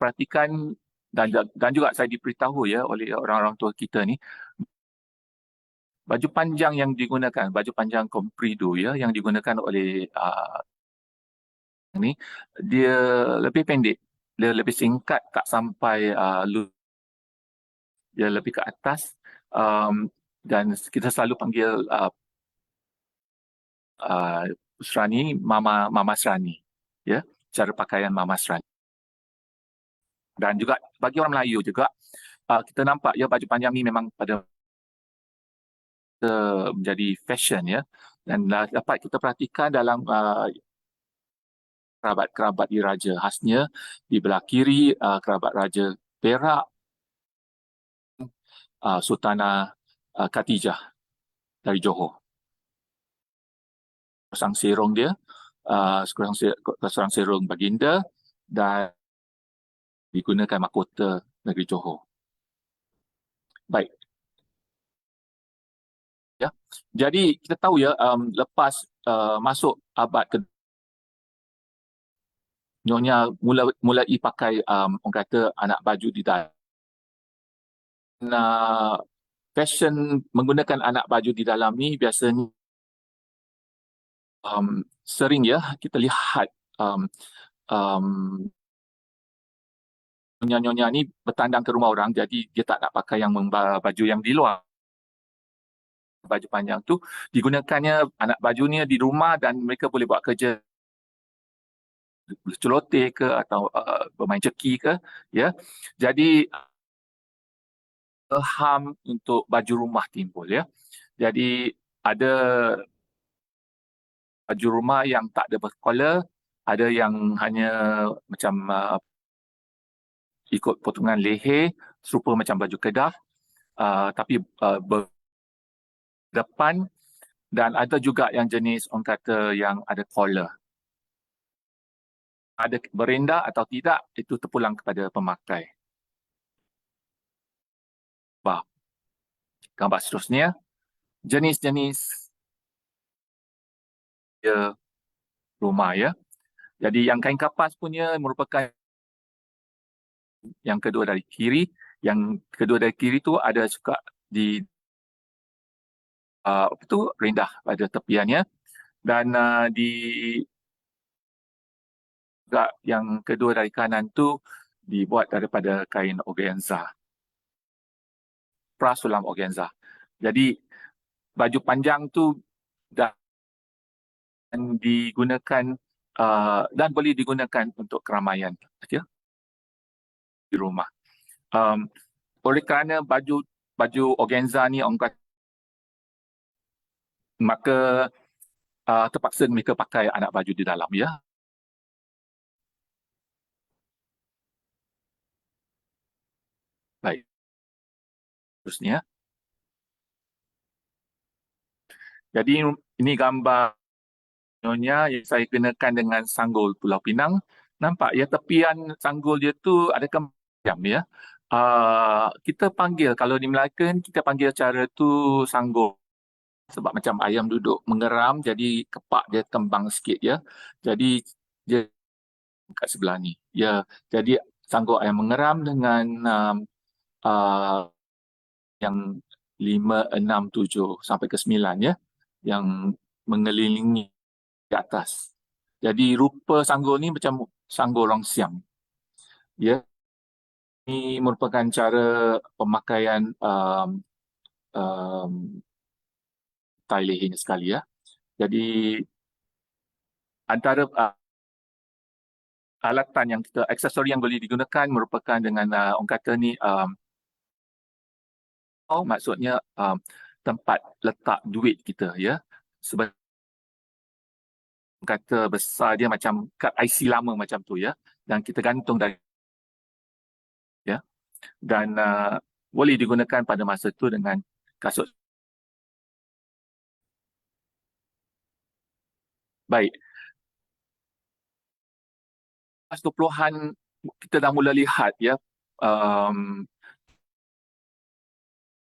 perhatikan dan juga saya diberitahu ya oleh orang-orang tua kita ni, baju panjang yang digunakan, baju panjang komprido ya, yang digunakan oleh ni, dia lebih pendek, dia lebih singkat, tak sampai dia lebih ke atas, dan kita selalu panggil Serani Mama Serani ya, cara pakaian Mama Serani. Dan juga bagi orang Melayu juga kita nampak ya baju panjang ni memang pada menjadi fashion ya, dan dapat kita perhatikan dalam kerabat-kerabat diraja, khasnya di belah kiri kerabat Raja Perak, Sultanah Khatijah dari Johor. Sang serong dia, sang serong baginda, dan digunakan mahkota negeri Johor. Baik. Ya. Jadi kita tahu ya, lepas masuk abad ke Nyonya mulai pakai orang kata anak baju di dalam. Fashion menggunakan anak baju di dalam ni biasanya sering ya kita lihat nyonya-nyonya ni bertandang ke rumah orang, jadi dia tak nak pakai yang baju yang di luar. Baju panjang tu digunakannya anak bajunya di rumah dan mereka boleh buat kerja celoteh ke atau bermain ceki ke ya. Jadi ilham untuk baju rumah timbul ya. Jadi ada baju rumah yang tak ada berkollar, ada yang hanya macam ikut potongan leher serupa macam baju Kedah, tapi berdepan, dan ada juga yang jenis orang kata yang ada collar. Ada berenda atau tidak, itu terpulang kepada pemakai. Gambar seterusnya, jenis-jenis rumah ya. Jadi yang kain kapas punya merupakan yang kedua dari kiri. Yang kedua dari kiri tu ada juga di rendah pada tepiannya, dan di juga yang kedua dari kanan tu dibuat daripada kain organza, prasulam organza. Jadi baju panjang tu dan digunakan dan boleh digunakan untuk keramaian ya, di rumah. Oleh kerana baju organza ni orang kata, maka terpaksa mereka pakai anak baju di dalam ya. Baik. Terusnya. Jadi ini gambar nyonya yang saya kenakan dengan sanggul Pulau Pinang. Nampak ya tepian sanggul dia tu ada macam ya. Kita panggil, kalau di Melaka kita panggil cara tu sanggul. Sebab macam ayam duduk mengeram, jadi kepak dia kembang sikit ya. Jadi dia kat sebelah ni. Ya, jadi sanggul ayam mengeram dengan uh, yang 5, 6, 7 sampai ke 9 ya. Yang mengelilingi di atas. Jadi rupa sanggul ni macam sanggul orang siam. Ya, ini merupakan cara pemakaian um, tai lehernya sekali ya. Jadi antara alatan yang kita, aksesori yang boleh digunakan merupakan dengan orang kata ni maksudnya tempat letak duit kita ya. Sebab kata besar dia macam kad IC lama macam tu ya, dan kita gantung dari ya, dan boleh digunakan pada masa tu dengan kasut. Baik, 20-an kita dah mula lihat ya, um,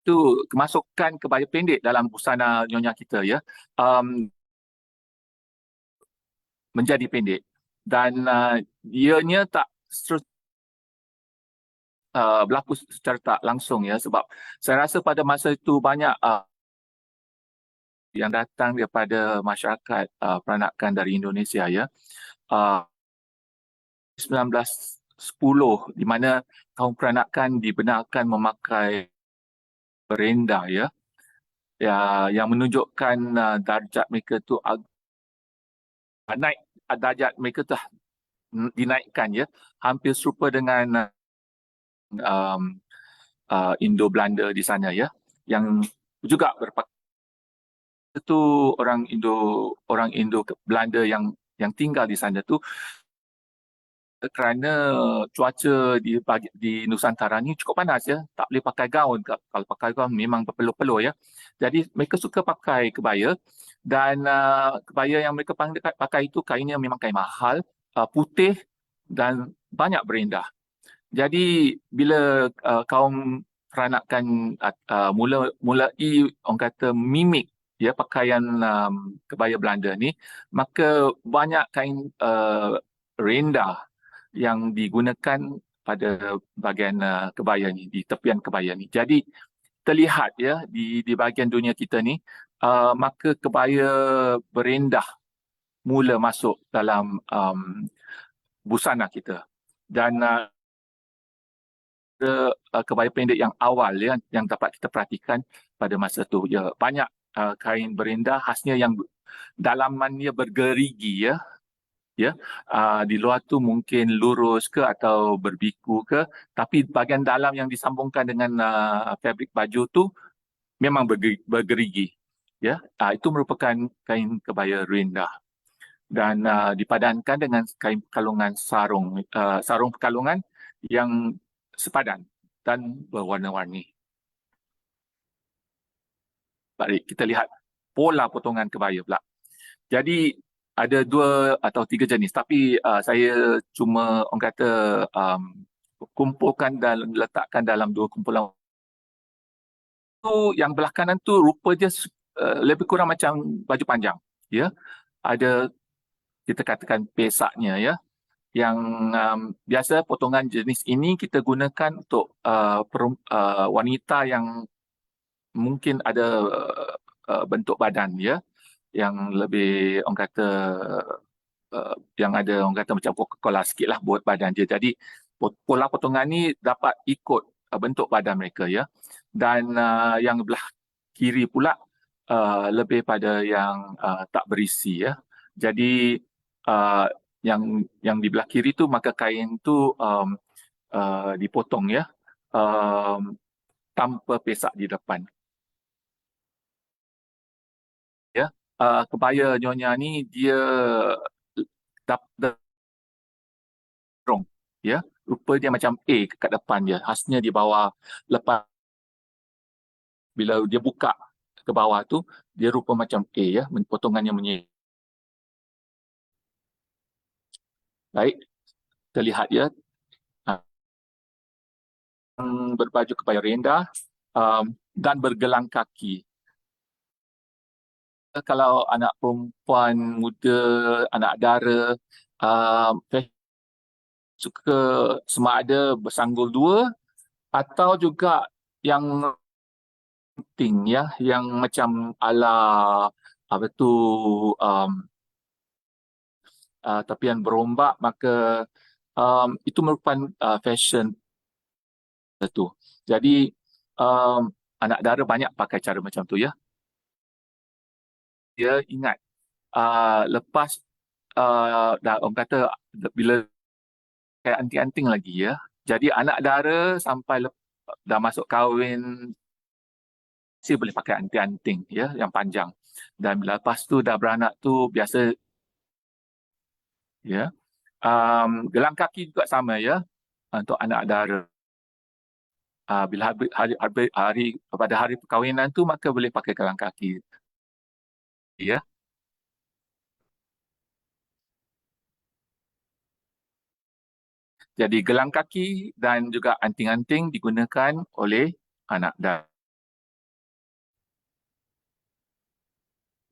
itu kemasukan kebaya pendek dalam busana nyonya kita ya, menjadi pendek, dan ianya tak berlaku secara tak langsung ya, sebab saya rasa pada masa itu banyak yang datang daripada masyarakat peranakan dari Indonesia ya. 1910 di mana kaum peranakan dibenarkan memakai berenda ya, yang menunjukkan darjat mereka tu naik, darjat mereka tu dinaikkan ya, hampir serupa dengan um, Indo-Belanda di sana ya, yang juga berpakaian itu orang Indo Belanda yang tinggal di sana tu, kerana cuaca di Nusantara ni cukup panas ya, tak boleh pakai gaun. Kalau pakai gaun memang berpeluh-peluh ya. Jadi mereka suka pakai kebaya, dan kebaya yang mereka pakai itu kainnya memang kain mahal, putih dan banyak berendah. Jadi bila kaum peranakan mulai orang kata mimik ya pakaian kebaya Belanda ni, maka banyak kain rendah yang digunakan pada bahagian kebaya ni, di tepian kebaya ni. Jadi terlihat ya di bahagian dunia kita ni, maka kebaya berendah mula masuk dalam busana kita. Dan kebaya pendek yang awal ya, yang dapat kita perhatikan pada masa tu ya, banyak kain berendah khasnya yang dalamannya bergerigi ya, di luar tu mungkin lurus ke atau berbiku ke, tapi bahagian dalam yang disambungkan dengan fabrik baju tu memang bergerigi ya. Itu merupakan kain kebaya rendah, dan dipadankan dengan kain pekalungan sarung pekalungan yang sepadan dan berwarna-warni. Baik, kita lihat pola potongan kebaya pula. Jadi ada 2 atau 3 jenis, tapi saya cuma orang kata kumpulkan dan letakkan dalam 2 kumpulan. Yang belah kanan tu rupa dia lebih kurang macam baju panjang ya. Ada, kita katakan, pesaknya ya, yang biasa potongan jenis ini kita gunakan untuk wanita yang mungkin ada bentuk badan ya, yang lebih orang kata yang ada orang kata macam Coca-Cola sikit lah buat badan dia. Jadi pola potongan ni dapat ikut bentuk badan mereka ya. Dan yang belah kiri pula lebih pada yang tak berisi ya. Jadi uh, yang di belah kiri tu, maka kain tu dipotong ya, tanpa pesak di depan ya. Kebaya nyonya ni dia dorong ya, rupa dia macam A kat depan dia, khasnya di bawah. Lepas bila dia buka ke bawah tu, dia rupa macam A ya, potongannya menyeimbang. Baik, kita lihat ya. berbaju kebaya rendah dan bergelang kaki. Kalau anak perempuan muda, anak dara, suka sama ada bersanggul dua atau juga yang penting ya, yang macam ala apa tu um, tapian berombak, maka itu merupakan fashion tu. Jadi um, anak dara banyak pakai cara macam tu ya. Dia ingat lepas dah orang kata bila kayak anting-anting lagi ya. Jadi anak dara sampai dah masuk kahwin masih boleh pakai anting-anting ya yang panjang. Dan bila lepas tu dah beranak tu biasa ya. Gelang kaki juga sama ya untuk anak dara. Bila pada hari perkahwinan tu maka boleh pakai gelang kaki ya. Jadi gelang kaki dan juga anting-anting digunakan oleh anak dara.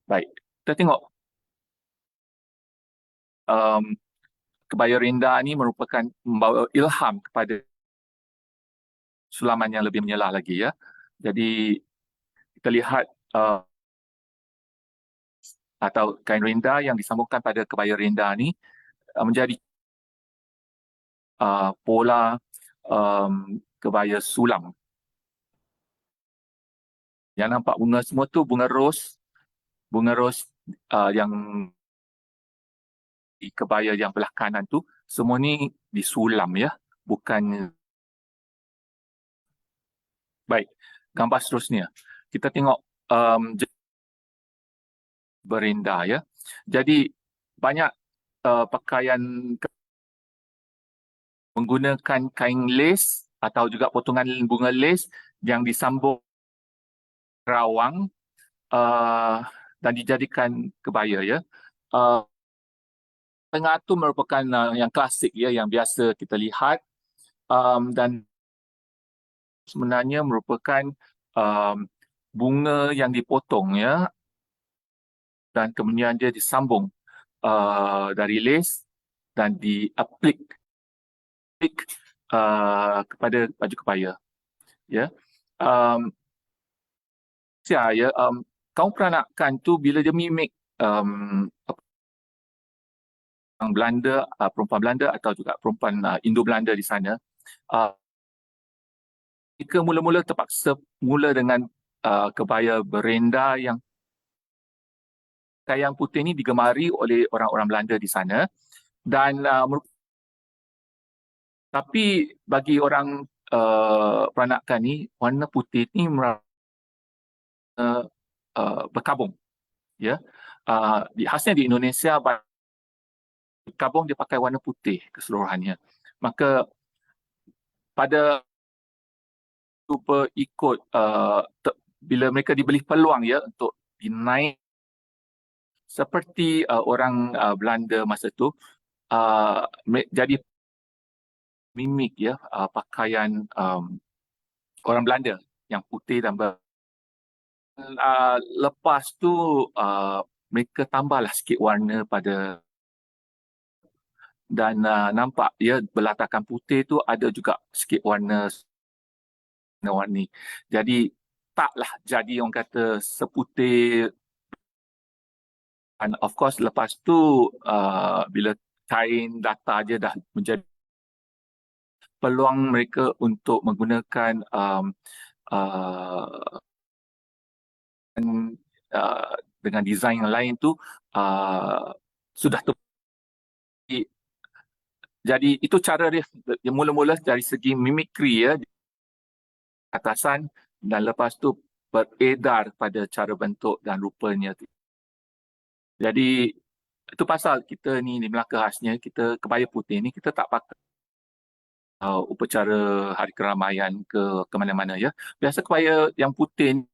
Baik, kita tengok kebaya rendah ni merupakan membawa ilham kepada sulaman yang lebih menyelah lagi ya. Jadi kita lihat atau kain rendah yang disambungkan pada kebaya rendah ni menjadi pola kebaya sulam. Yang nampak bunga semua tu bunga ros yang di kebaya yang belah kanan tu semua ni disulam ya, bukan. Baik, gambar seterusnya kita tengok berendah ya. Jadi banyak pakaian menggunakan kain lace atau juga potongan bunga lace yang disambung rawang dan dijadikan kebaya ya. Tengah tu merupakan yang klasik ya, yang biasa kita lihat dan sebenarnya merupakan bunga yang dipotong ya, dan kemudian dia disambung dari lace dan diaplik kepada baju kebaya ya. Ya, kaum peranakan tu bila dia mimik orang Belanda, perempuan Belanda atau juga perempuan Indo-Belanda di sana, mereka mula-mula terpaksa mula dengan kebaya berenda yang putih ini digemari oleh orang-orang Belanda di sana, dan tapi bagi orang peranakan ni warna putih ni berkabung ya. Khasnya di Indonesia berkabung dia pakai warna putih keseluruhannya. Maka pada cuba ikut bila mereka diberi peluang ya untuk dinaik seperti orang Belanda masa tu, jadi mimik ya pakaian orang Belanda yang putih dan lepas tu mereka tambahlah sikit warna pada, dan nampak ya berlatarkan putih tu ada juga sikit warna-warni. Jadi taklah jadi orang kata seputih. And of course lepas tu bila kain data je dah menjadi peluang mereka untuk menggunakan dengan desain yang lain tu sudah jadi itu cara dia mula-mula dari segi mimikri ya, atasan, dan lepas tu beredar pada cara bentuk dan rupanya tu. Jadi itu pasal kita ni di Melaka khasnya kita kebaya putih ni kita tak pakai upacara hari keramaian ke mana-mana ya. Biasa kebaya yang putih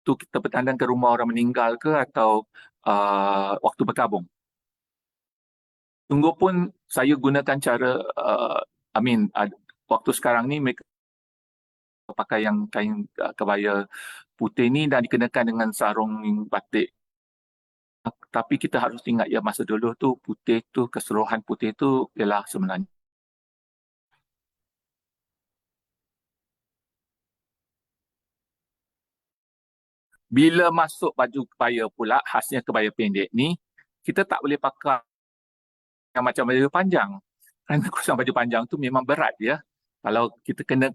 tu kita bertandang ke rumah orang meninggal ke atau waktu berkabung. Sungguh pun saya gunakan cara waktu sekarang ni mereka pakai yang kain kebaya putih ni dan dikenakan dengan sarung batik. Tapi kita harus ingat ya masa dulu tu putih tu keseluruhan putih tu ialah sebenarnya. Bila masuk baju kebaya pula, khasnya kebaya pendek ni, kita tak boleh pakai yang macam baju panjang. Kerana kurang baju panjang tu memang berat ya. Kalau kita kena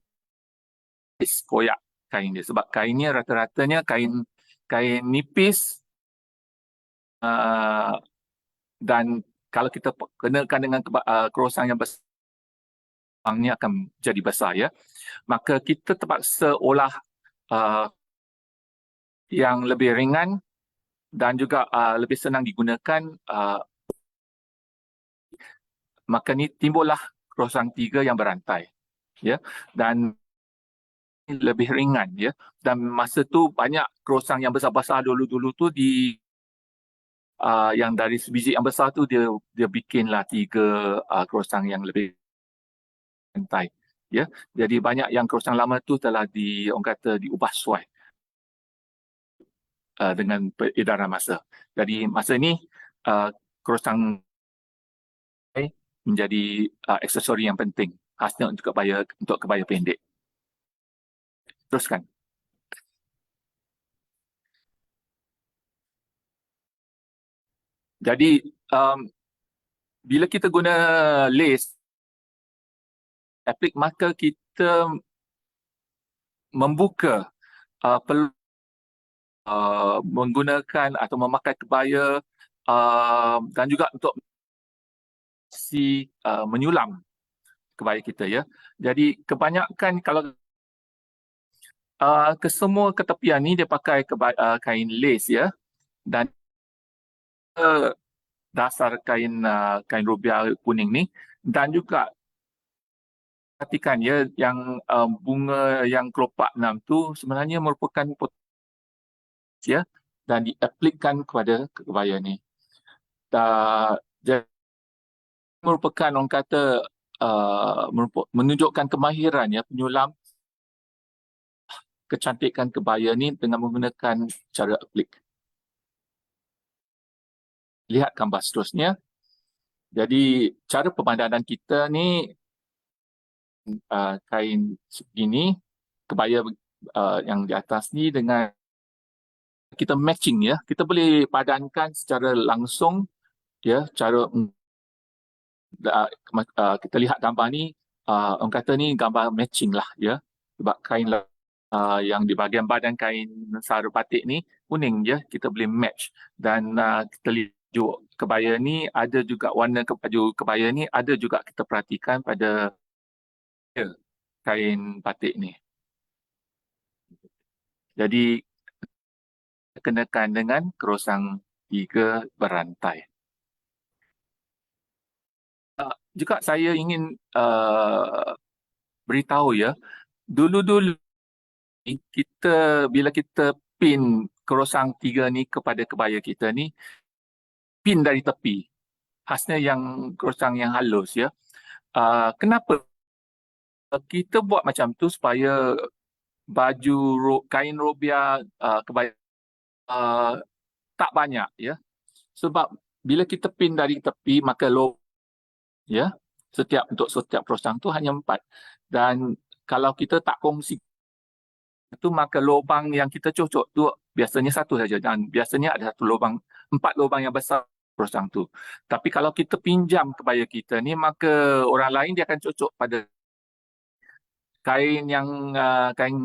koyak kain dia. Sebab kainnya rata-ratanya kain kain nipis dan kalau kita kenakan dengan kerosang yang besar, ni akan jadi besar ya. Maka kita terpaksa olah uh, yang lebih ringan dan juga lebih senang digunakan. Maka ni timbullah kerosang tiga yang berantai ya, dan lebih ringan ya. Dan masa tu banyak kerosang yang besar-besar dulu-dulu tu yang dari sebiji yang besar tu dia bikinlah tiga kerosang yang lebih berantai ya. Jadi banyak yang kerosang lama tu telah orang kata diubah suai dengan peredaran masa. Jadi masa ni kerosang menjadi aksesori yang penting khasnya untuk kebaya pendek. Teruskan. Jadi bila kita guna lace aplik, maka kita membuka peluang menggunakan atau memakai kebaya dan juga untuk menyulam kebaya kita ya. Jadi kebanyakan kalau kesemua ketepian ni dia pakai kain lace ya, dan dasar kain rubia kuning ni, dan juga perhatikan ya yang bunga yang kelopak 6 tu sebenarnya merupakan ya dan diaplikkan kepada kebaya ni. Jadi merupakan orang kata menunjukkan kemahiran ya penyulam kecantikan kebaya ni dengan menggunakan cara aplik. Lihat gambar seterusnya. Jadi cara pemandangan kita ni kain segini, kebaya yang di atas ni dengan kita matching ya. Kita boleh padankan secara langsung ya, cara kita lihat gambar ni, orang kata ni gambar matching lah ya. Sebab kain yang di bahagian badan kain sara batik ni kuning je, kita boleh match. Dan kita lihat kebaya ni ada juga warna baju kebaya ni ada juga kita perhatikan pada kain batik ni. Jadi kenakan dengan kerosang tiga berantai. Juga saya ingin beritahu ya, dulu-dulu bila kita pin kerosang tiga ni kepada kebaya kita ni, pin dari tepi. Khasnya yang kerosang yang halus ya. Kenapa kita buat macam tu? Supaya kain robia kebaya tak banyak ya. Sebab bila kita pin dari tepi, maka ya, untuk setiap kerosang tu hanya 4. Dan kalau kita tak kongsi itu, maka lubang yang kita cocok tu biasanya satu saja, dan biasanya ada 4 lubang yang besar kerosang tu. Tapi kalau kita pinjam kebaya kita ni, maka orang lain dia akan cocok pada kain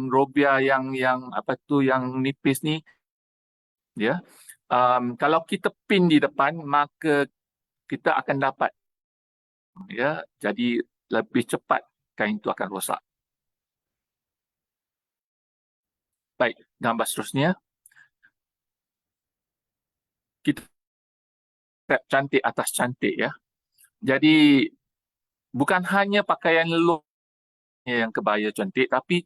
robia yang apa tu yang nipis ni ya. Kalau kita pin di depan, maka kita akan dapat ya, jadi lebih cepat kain itu akan rosak. Baik, gambar seterusnya. Kita cantik atas cantik ya. Jadi bukan hanya pakaian leluhur yang kebaya cantik, tapi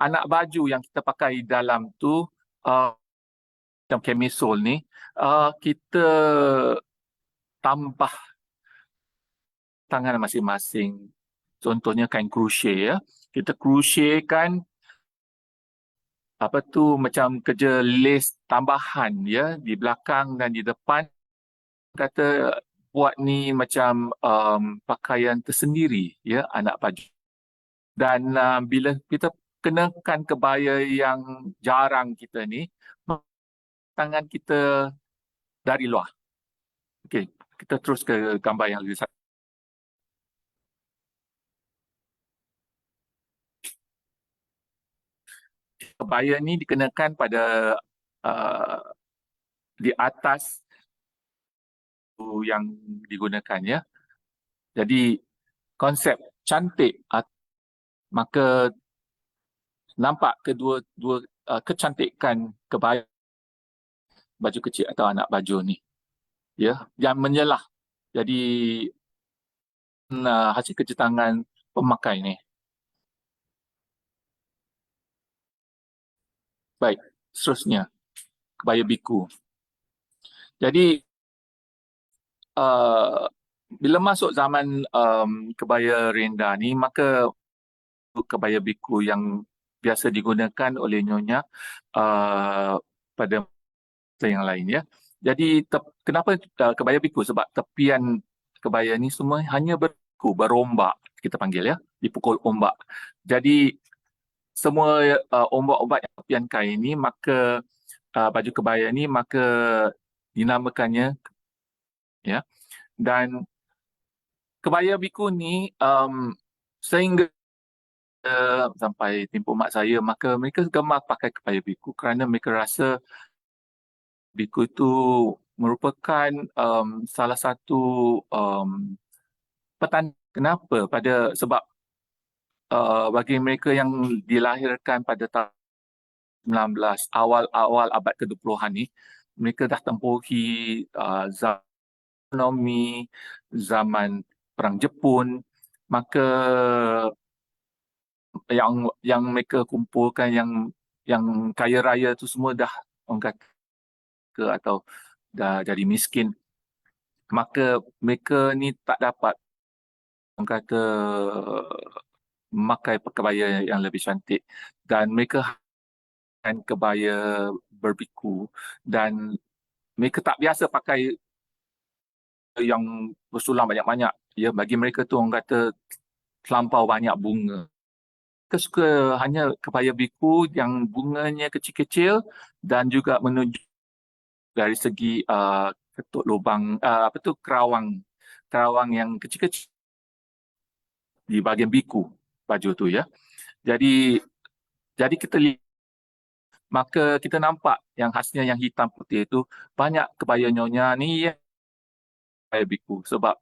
anak baju yang kita pakai dalam tu macam camisole ni, kita tambah tangan masing-masing. Contohnya kain crochet ya. Kita crochetkan apa tu macam kerja lace tambahan ya di belakang dan di depan, kata buat ni macam pakaian tersendiri ya anak baju. Dan bila kita kenakan kebaya yang jarang kita ni, tangan kita dari luar. Okey, kita terus ke gambar yang lebih satu. Kebaya ni dikenakan pada uh, di atas yang digunakan ya. Jadi konsep cantik, maka nampak kedua dua kecantikan kebaya baju kecil atau anak baju ni ya yang menyelah jadi hasil kerja tangan pemakai ni. Baik, seterusnya kebaya biku. Jadi uh, bila masuk zaman kebaya renda ni, maka kebaya biku yang biasa digunakan oleh nyonya pada masa yang lain ya. Jadi kenapa kebaya biku? Sebab tepian kebaya ni semua hanya berbiku, berombak kita panggil ya, dipukul ombak. Jadi semua ombak-ombak yang tepian kain ni, maka baju kebaya ni maka dinamakannya ya. Dan kebaya biku ni sehingga sampai tempoh mak saya, maka mereka gemar pakai kebaya biku kerana mereka rasa biku itu merupakan salah satu petanda. Kenapa? Sebab bagi mereka yang dilahirkan pada tahun 19 awal-awal abad ke-20-an ni, mereka dah tempuhi zaman ekonomi, zaman Perang Jepun, maka yang mereka kumpulkan yang kaya raya tu semua dah orang kata atau dah jadi miskin, maka mereka ni tak dapat orang kata memakai kebaya yang lebih cantik dan mereka akan kebaya berbiku dan mereka tak biasa pakai yang bersulam banyak-banyak ya. Bagi mereka tu orang kata terlampau banyak bunga. Mereka suka hanya kebaya biku yang bunganya kecil-kecil dan juga menunjuk dari segi ketuk lubang apa tu kerawang yang kecil-kecil di bahagian biku baju tu ya. Jadi kita lihat, maka kita nampak yang khasnya yang hitam putih itu banyak kebaya nyonya ni ya kebaya biku sebab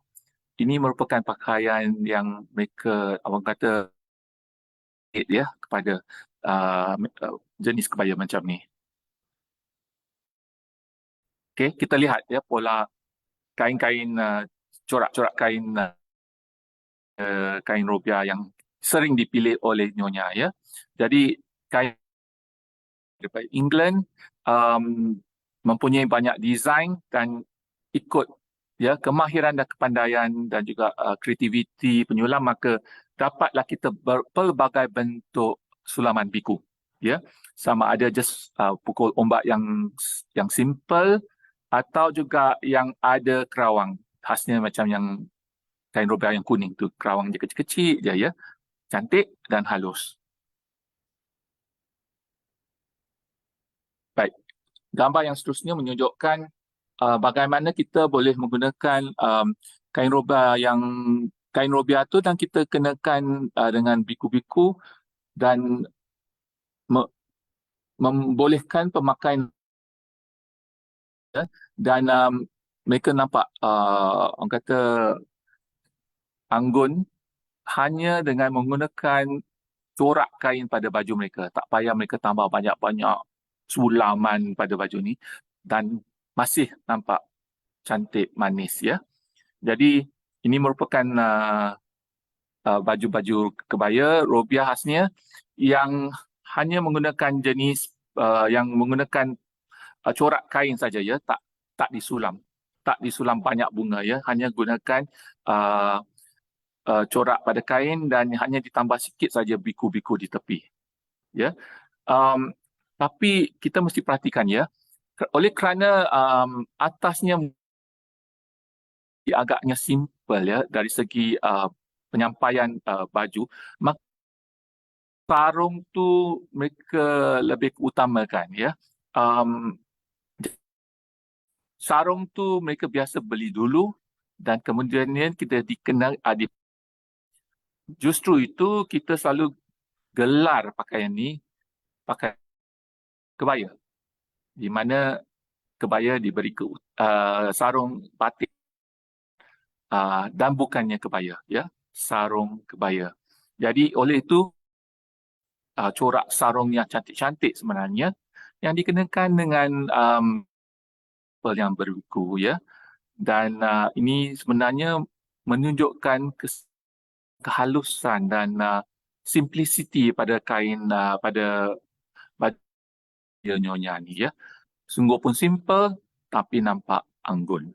ini merupakan pakaian yang mereka orang kata ya kepada jenis kebaya macam ni. Okey, kita lihat ya pola kain-kain corak-corak kain kain robia yang sering dipilih oleh nyonya ya. Jadi kain daripada England mempunyai banyak desain dan ikut ya kemahiran dan kepandaian dan juga kreativiti penyulam, maka dapatlah kita pelbagai bentuk sulaman biku ya, sama ada just pukul ombak yang simple atau juga yang ada kerawang, khasnya macam yang kain robia yang kuning tu, kerawang je kecil-kecil je ya, cantik dan halus. Baik, gambar yang seterusnya menunjukkan bagaimana kita boleh menggunakan kain robia tu dan kita kenakan dengan biku-biku dan me- membolehkan pemakaian dan mereka nampak orang kata anggun hanya dengan menggunakan corak kain pada baju mereka. Tak payah mereka tambah banyak-banyak sulaman pada baju ni dan masih nampak cantik manis ya. Jadi ini merupakan baju-baju kebaya robia khasnya yang hanya menggunakan jenis yang menggunakan corak kain saja ya, tak disulam banyak bunga ya, hanya gunakan corak pada kain dan hanya ditambah sikit saja biku-biku di tepi ya. Tapi kita mesti perhatikan ya, oleh kerana atasnya agaknya simple ya dari segi penyampaian baju, maka sarung tu mereka lebih utamakan ya. Um, Sarung tu mereka biasa beli dulu dan kemudiannya kita dikenal justru itu kita selalu gelar pakaian ni pakai kebaya, di mana kebaya diberi sarung batik dan bukannya kebaya ya, sarung kebaya. Jadi oleh itu corak sarung yang cantik-cantik sebenarnya yang dikenakan dengan yang berwiku ya, dan ini sebenarnya menunjukkan kehalusan dan simplicity pada kain pada baju nyonya ni ya. Sungguh pun simple tapi nampak anggun.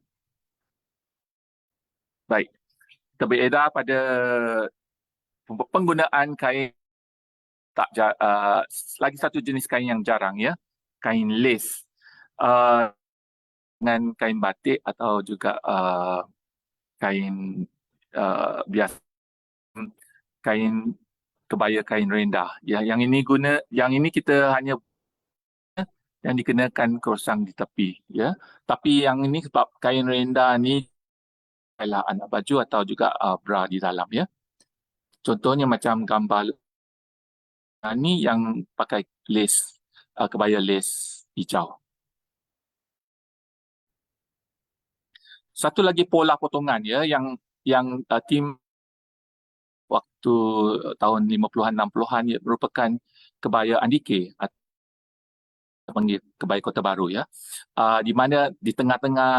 Baik, kita beredar pada penggunaan kain lagi satu jenis kain yang jarang ya, kain lace. Dengan kain batik atau juga kain biasa, kain kebaya kain rendah. Ya, yang ini kita hanya yang dikenakan krosang di tepi. Ya, tapi yang ini sebab kain rendah ni adalah anak baju atau juga bra di dalam ya. Contohnya macam gambar ni yang pakai lace, kebaya lace hijau. Satu lagi pola potongan ya yang tim waktu tahun 50-an 60-an ya, merupakan kebaya Andike atau panggil kebaya Kota Baru ya. Di mana di tengah-tengah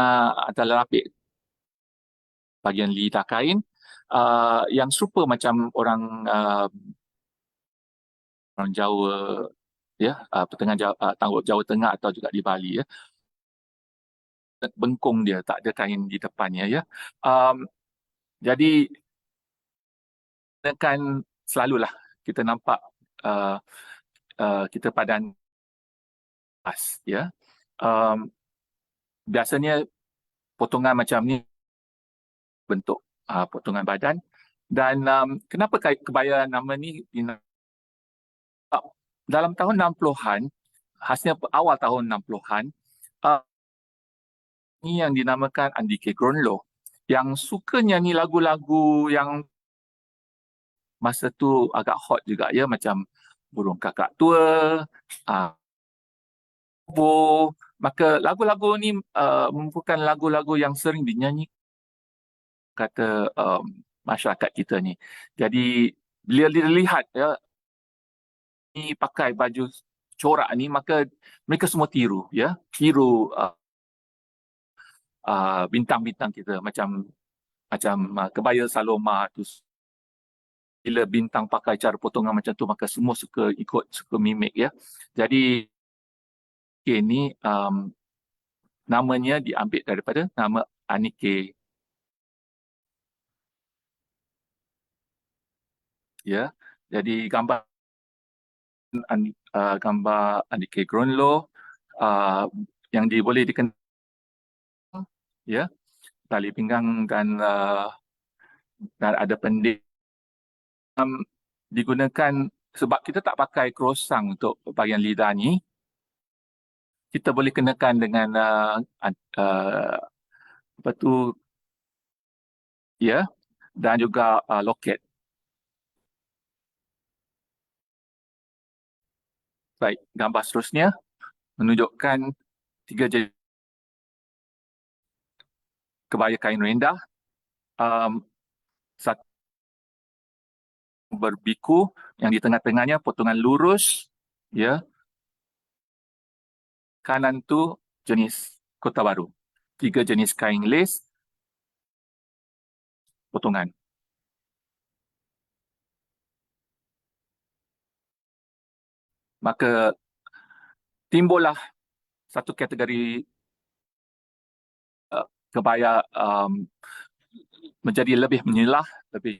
antara lapik bahagian lidah kain yang serupa macam orang Jawa ya, pertengahan Jawa Tengah atau juga di Bali ya. Bengkung dia, tak ada kain di depannya ya. Jadi kan selalulah kita nampak kita padan pas ya. Biasanya potongan macam ni bentuk potongan badan, dan kenapa kebaya nama ni dalam tahun 60-an, khasnya awal tahun 60-an, ni yang dinamakan Andike Gronlo, yang suka nyanyi lagu-lagu yang masa tu agak hot juga ya, macam Burung Kakak Tua, maka lagu-lagu ni merupakan lagu-lagu yang sering dinyanyi kata masyarakat kita ni. Jadi bila dilihat ya ni pakai baju corak ni, maka mereka semua tiru ya, tiru bintang-bintang kita macam kebaya Saloma tu, bila bintang pakai cara potongan macam tu maka semua suka mimik ya. Jadi ni namanya diambil daripada nama Anike ya. Jadi gambar Anike Gronlo yang boleh dikenal ya, tali pinggang dan ada pendek digunakan sebab kita tak pakai krosang untuk bahagian lidah ni. Kita boleh kenakan dengan apa tu ya, dan juga loket. Baik, gambar seterusnya menunjukkan 3 jenis kebaya kain rendah. Satu berbiku yang di tengah-tengahnya potongan lurus ya. Kanan tu jenis Kota Baru. 3 jenis kain lace potongan. Maka timbullah satu kategori kebaya menjadi lebih menyelah, lebih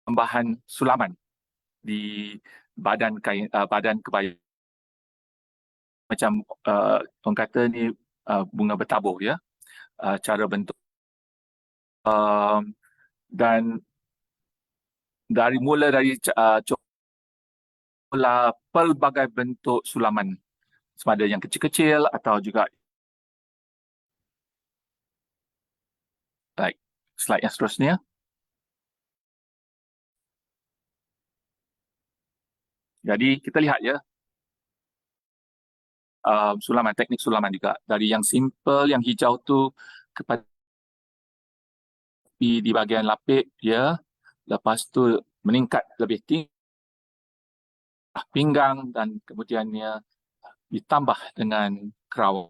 tambahan sulaman di badan kebaya. macam orang kata ni bunga bertabur ya, cara bentuk dan mula dari pelbagai bentuk sulaman, sama ada yang kecil-kecil atau juga like slide yang seterusnya. Jadi kita lihat ya, teknik sulaman juga dari yang simple yang hijau tu kepada di bahagian lapik ya, lepas tu meningkat lebih tinggi pinggang dan kemudiannya ditambah dengan kerawang.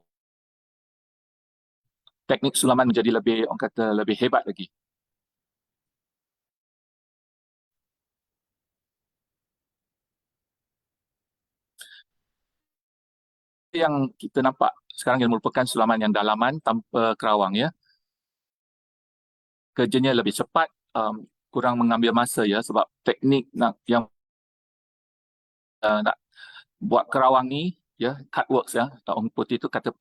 Teknik sulaman menjadi lebih, orang kata, lebih hebat lagi. Yang kita nampak sekarang yang merupakan sulaman yang dalaman tanpa kerawang ya. Kerjanya lebih cepat, kurang mengambil masa ya, sebab teknik yang nak buat kerawang ni ya, cut works ya, orang putih itu kata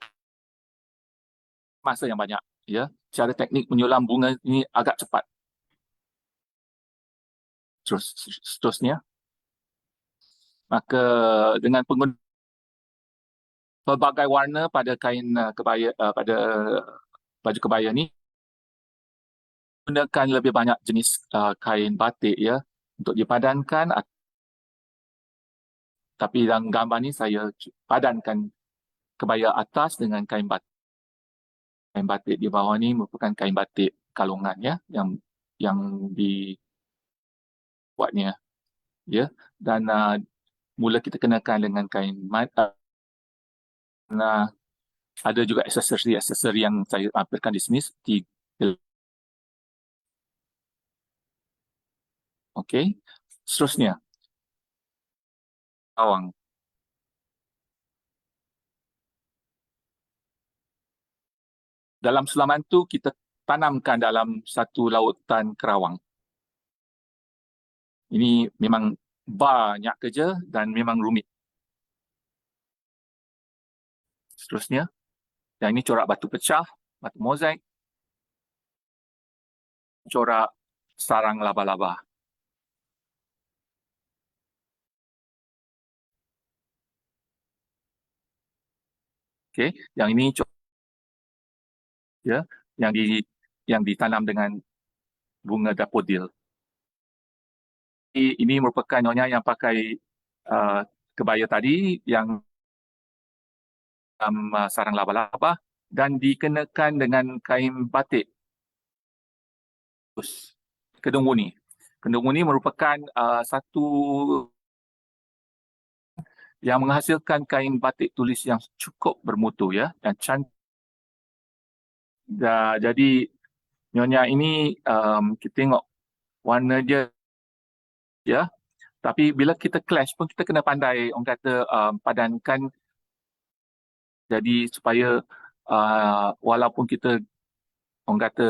masa yang banyak ya. Cara teknik menyulam bunga ini agak cepat. Seterusnya, maka dengan penggunaan pelbagai warna pada kain kebaya, pada baju kebaya ni, gunakan lebih banyak jenis kain batik ya untuk dipadankan. Tapi dalam gambar ni saya padankan kebaya atas dengan kain batik. Kain batik di bawah ni merupakan kain batik kalungan ya, yang dibuatnya ya. Dan mula kita kenakan dengan kain mat. Ada juga aksesori yang saya tampilkan di sini seperti okey. Seterusnya, kerawang. Dalam sulaman tu kita tanamkan dalam satu lautan kerawang. Ini memang banyak kerja dan memang rumit. Seterusnya, yang ini corak batu pecah, batu mozaik, corak sarang laba-laba. Okey, yang ini ya, yang ditanam dengan bunga daffodil. Ini merupakan nyonya yang pakai kebaya tadi yang sarang laba-laba dan dikenakan dengan kain batik. Kedung Wuni. Kedung Wuni merupakan satu yang menghasilkan kain batik tulis yang cukup bermutu ya, dan cantik. Jadi nyonya ini kita tengok warna dia ya, tapi bila kita clash pun kita kena pandai, orang kata, padankan jadi supaya walaupun kita, orang kata,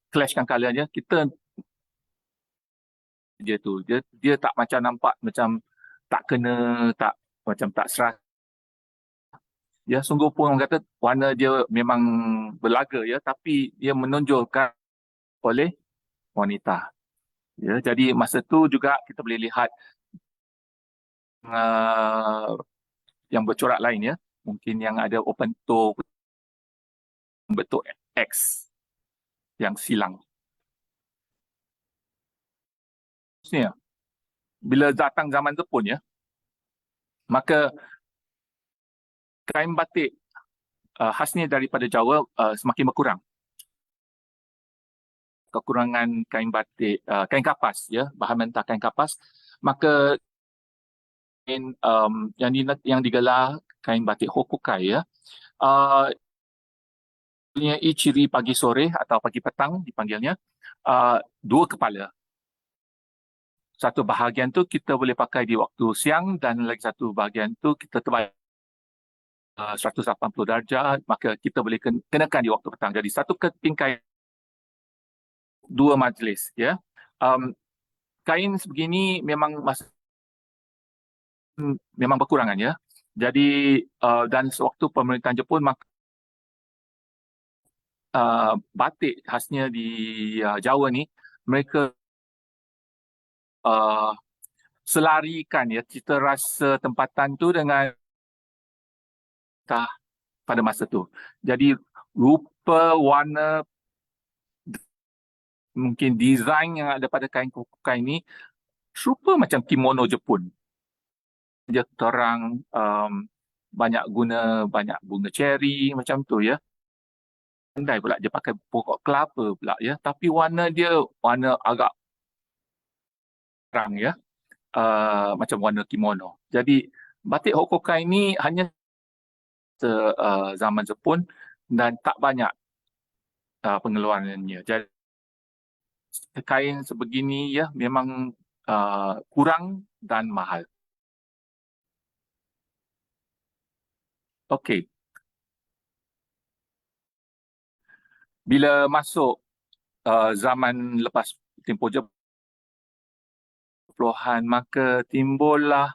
clashkan kaliannya, kita dia tak macam nampak macam tak kena, tak macam tak serah. Ya, sungguh pun orang kata warna dia memang berlaga ya, tapi dia menonjolkan oleh wanita. Ya, jadi masa tu juga kita boleh lihat yang bercorak lain ya, mungkin yang ada open toe bentuk X yang silang. Maksudnya, bila datang zaman Jepun ya, maka kain batik khasnya daripada Jawa semakin berkurang. Kekurangan kain batik, kain kapas ya, bahan mentah kain kapas, maka yang digelar kain batik Hokukai ya, mempunyai ciri pagi sore atau pagi petang dipanggilnya, dua kepala. Satu bahagian tu kita boleh pakai di waktu siang dan lagi satu bahagian tu kita terbalik 180 darjah, maka kita boleh kenakan di waktu petang. Jadi satu keping kain, dua majlis ya. Kain sebegini memang memang berkurangan ya. Jadi dan sewaktu pemerintahan Jepun batik khasnya di Jawa ni mereka uh, selarikan ya cita rasa tempatan tu dengan pada masa tu. Jadi rupa, warna, mungkin desain yang ada pada kain kukukai ni serupa macam kimono Jepun. Dia terang banyak bunga ceri macam tu ya. Pandai pula dia pakai pokok kelapa pula ya. Tapi warna dia warna agak terang ya. Macam warna kimono. Jadi batik Hokokai ni hanya zaman Jepun dan tak banyak pengeluarannya. Jadi kain sebegini ya memang kurang dan mahal. Okey. Bila masuk zaman lepas tempoh Jepun maka timbullah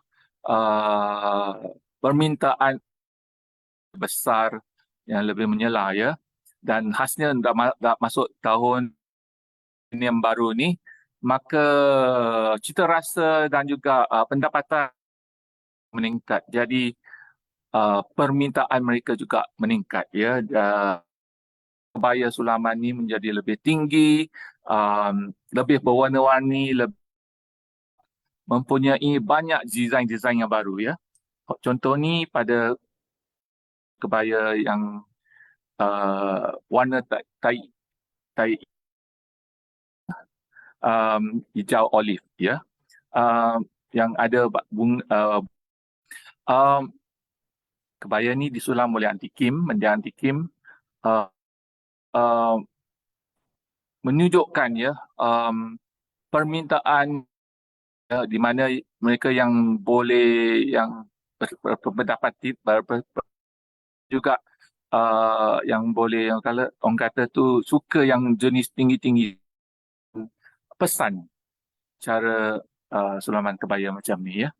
permintaan besar yang lebih menyela ya. Dan khasnya dah masuk tahun yang baru ni maka cita rasa dan juga pendapatan meningkat. Jadi permintaan mereka juga meningkat ya. Kebaya sulaman ni menjadi lebih tinggi, lebih berwarna-warni, mempunyai banyak desain-desain yang baru ya. Contoh ni pada kebaya yang warna tai hijau olive ya. Yang ada kebaya ni disulam oleh Anti Kim, mendiang Anti Kim menunjukkan ya permintaan di mana mereka yang boleh yang berpendapat juga yang boleh orang kata tu suka yang jenis tinggi-tinggi pesan cara sulaman kebaya macam ni ya.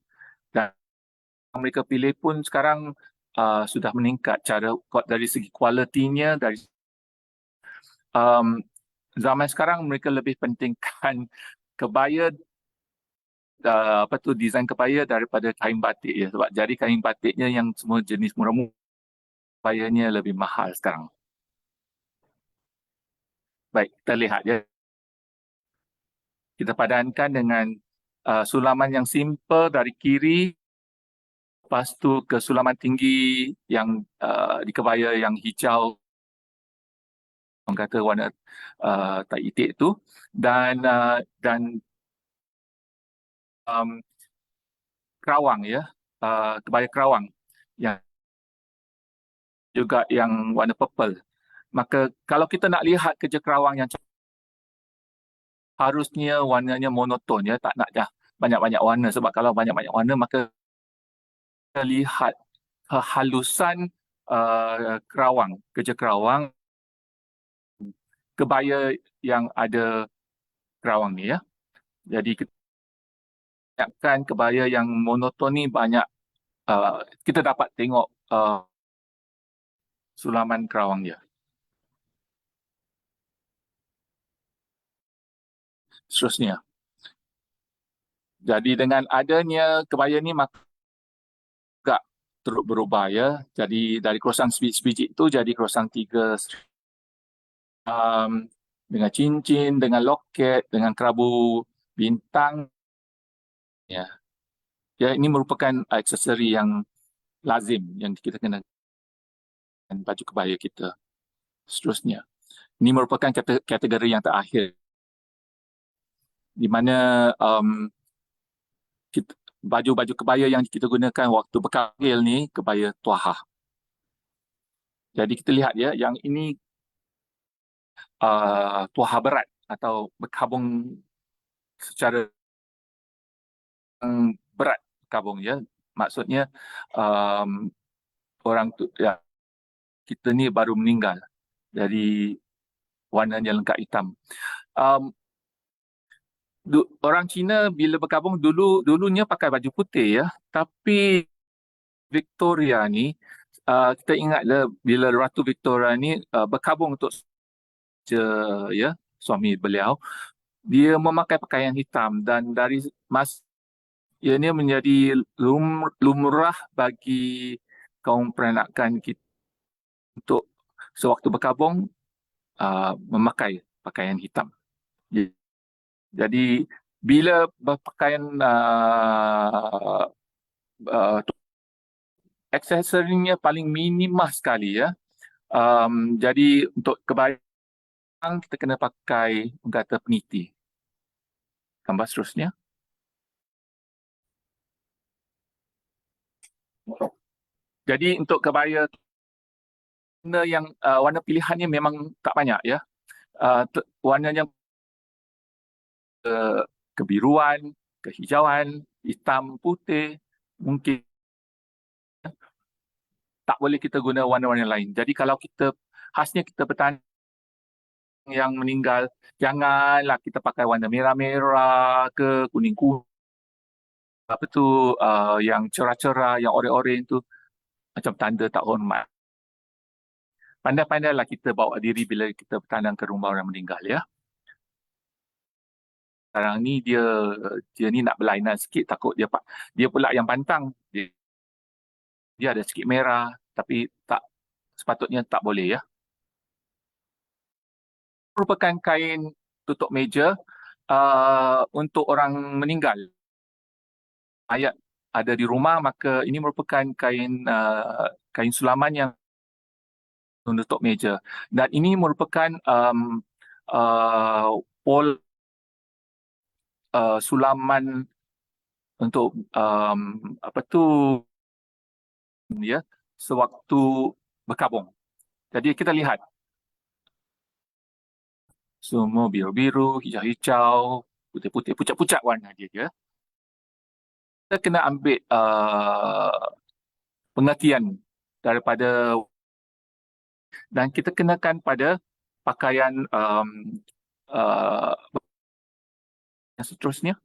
Dan yang mereka pilih pun sekarang sudah meningkat dari segi kualitinya dari zaman sekarang mereka lebih pentingkan kebaya desain kebaya daripada kain batik ya, sebab jadi kain batiknya yang semua jenis murah-murah, kebayanya lebih mahal sekarang. Baik, kita lihat ya. Kita padankan dengan sulaman yang simple dari kiri, lepas tu ke sulaman tinggi yang di kebaya yang hijau, orang kata warna tak itik tu, dan kerawang ya, kebaya kerawang yang juga yang warna purple. Maka kalau kita nak lihat kerja kerawang yang harusnya warnanya monoton ya, tak nak dah banyak-banyak warna, sebab kalau banyak-banyak warna maka kita lihat kehalusan kerawang, kerja kerawang, kebaya yang ada kerawang ni ya. Jadi kebanyakan kebaya yang monoton ni banyak kita dapat tengok sulaman kerawang dia. Seterusnya. Jadi dengan adanya kebaya ni maka terus berubah ya. Jadi dari krosang sebiji itu jadi krosang 3 dengan cincin, dengan loket, dengan kerabu bintang. Ya. Ya, ini merupakan aksesori yang lazim yang kita kena dengan baju kebaya kita. Seterusnya. Ini merupakan kategori yang terakhir di mana baju-baju kebaya yang kita gunakan waktu berkahwin ni kebaya tuahah. Jadi kita lihat ya, yang ini tuahah berat atau berkabung secara berat kabung ya. Maksudnya orang tu ya kita ni baru meninggal. Jadi warnanya lengkap hitam. Orang Cina bila berkabung dulunya pakai baju putih ya, tapi Victoria ni kita ingatlah bila Ratu Victoria ni berkabung untuk ya suami beliau, dia memakai pakaian hitam dan dari mas ianya menjadi lumrah bagi kaum peranakan kita untuk sewaktu berkabung memakai pakaian hitam. Jadi bila berpakaian uh, aksesorinya paling minimah sekali ya. Jadi untuk kebaya kita kena pakai kata peniti. Gambar seterusnya. Jadi untuk kebaya yang warna pilihannya memang tak banyak ya. Warnanya kebiruan, kehijauan, hitam, putih, mungkin tak boleh kita guna warna-warna lain. Jadi kalau kita khasnya kita bertanding yang meninggal, janganlah kita pakai warna merah-merah ke kuning-kuning. Apa tu yang cerah-cerah, yang oranye-oranye tu macam tanda tak hormat. Pandai-pandailah kita bawa diri bila kita bertandang ke rumah orang meninggal ya. Sekarang ni dia ni nak berlainan sikit, takut dia pula yang pantang. Dia ada sikit merah tapi tak sepatutnya tak boleh ya. Merupakan kain tutup meja untuk orang meninggal. Ayat ada di rumah, maka ini merupakan kain sulaman yang menutup meja. Dan ini merupakan pol sulaman untuk apa tu ya sewaktu berkabung. Jadi kita lihat semua biru-biru, hijau-hijau, putih-putih, pucat-pucat warna dia ya. Kita kena ambil pengertian daripada dan kita kenakan pada pakaian uh, yang seterusnya.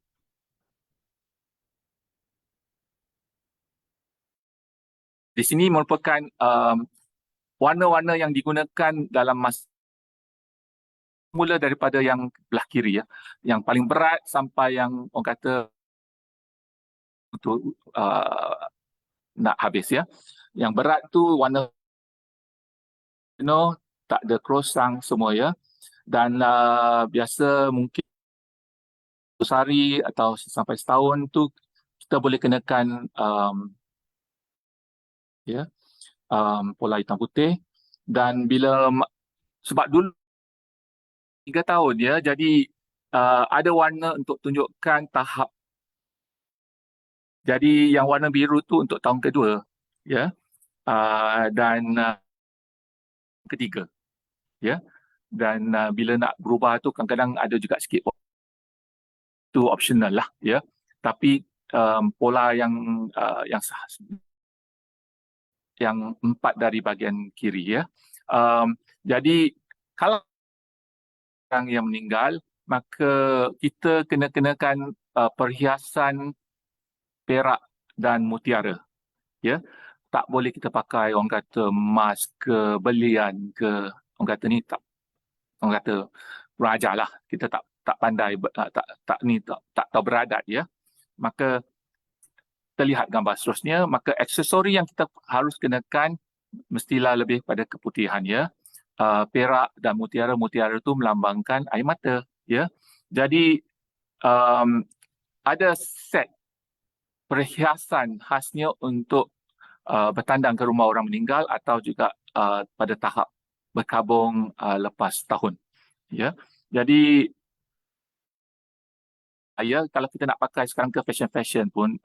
Di sini merupakan warna-warna yang digunakan dalam masa mula daripada yang belah kiri ya, yang paling berat sampai yang orang kata untuk nak habis ya. Yang berat tu warna tak ada krosang semua ya. Dan biasa mungkin sehari atau sampai setahun tu kita boleh kenakan pola hitam putih. Dan bila sebab dulu 3 tahun ya, jadi ada warna untuk tunjukkan tahap. Jadi yang warna biru tu untuk tahun kedua ya, dan ketiga ya. Dan bila nak berubah tu kadang-kadang ada juga sikit tu optional lah ya. Tapi pola yang sah, yang 4 dari bahagian kiri ya. Jadi kalau orang yang meninggal, maka kita kenakan perhiasan perak dan mutiara ya. Tak boleh kita pakai orang kata emas ke belian ke, orang kata ni tak, orang kata raja lah, kita tak pandai tak tahu beradat ya. Maka kita lihat gambar seterusnya, maka aksesori yang kita harus kenakan mestilah lebih pada keputihan ya. Perak dan mutiara itu melambangkan air mata ya. Jadi ada set perhiasan khasnya untuk bertandang ke rumah orang meninggal atau juga pada tahap berkabung lepas tahun ya. Jadi kalau kita nak pakai sekarang ke fashion pun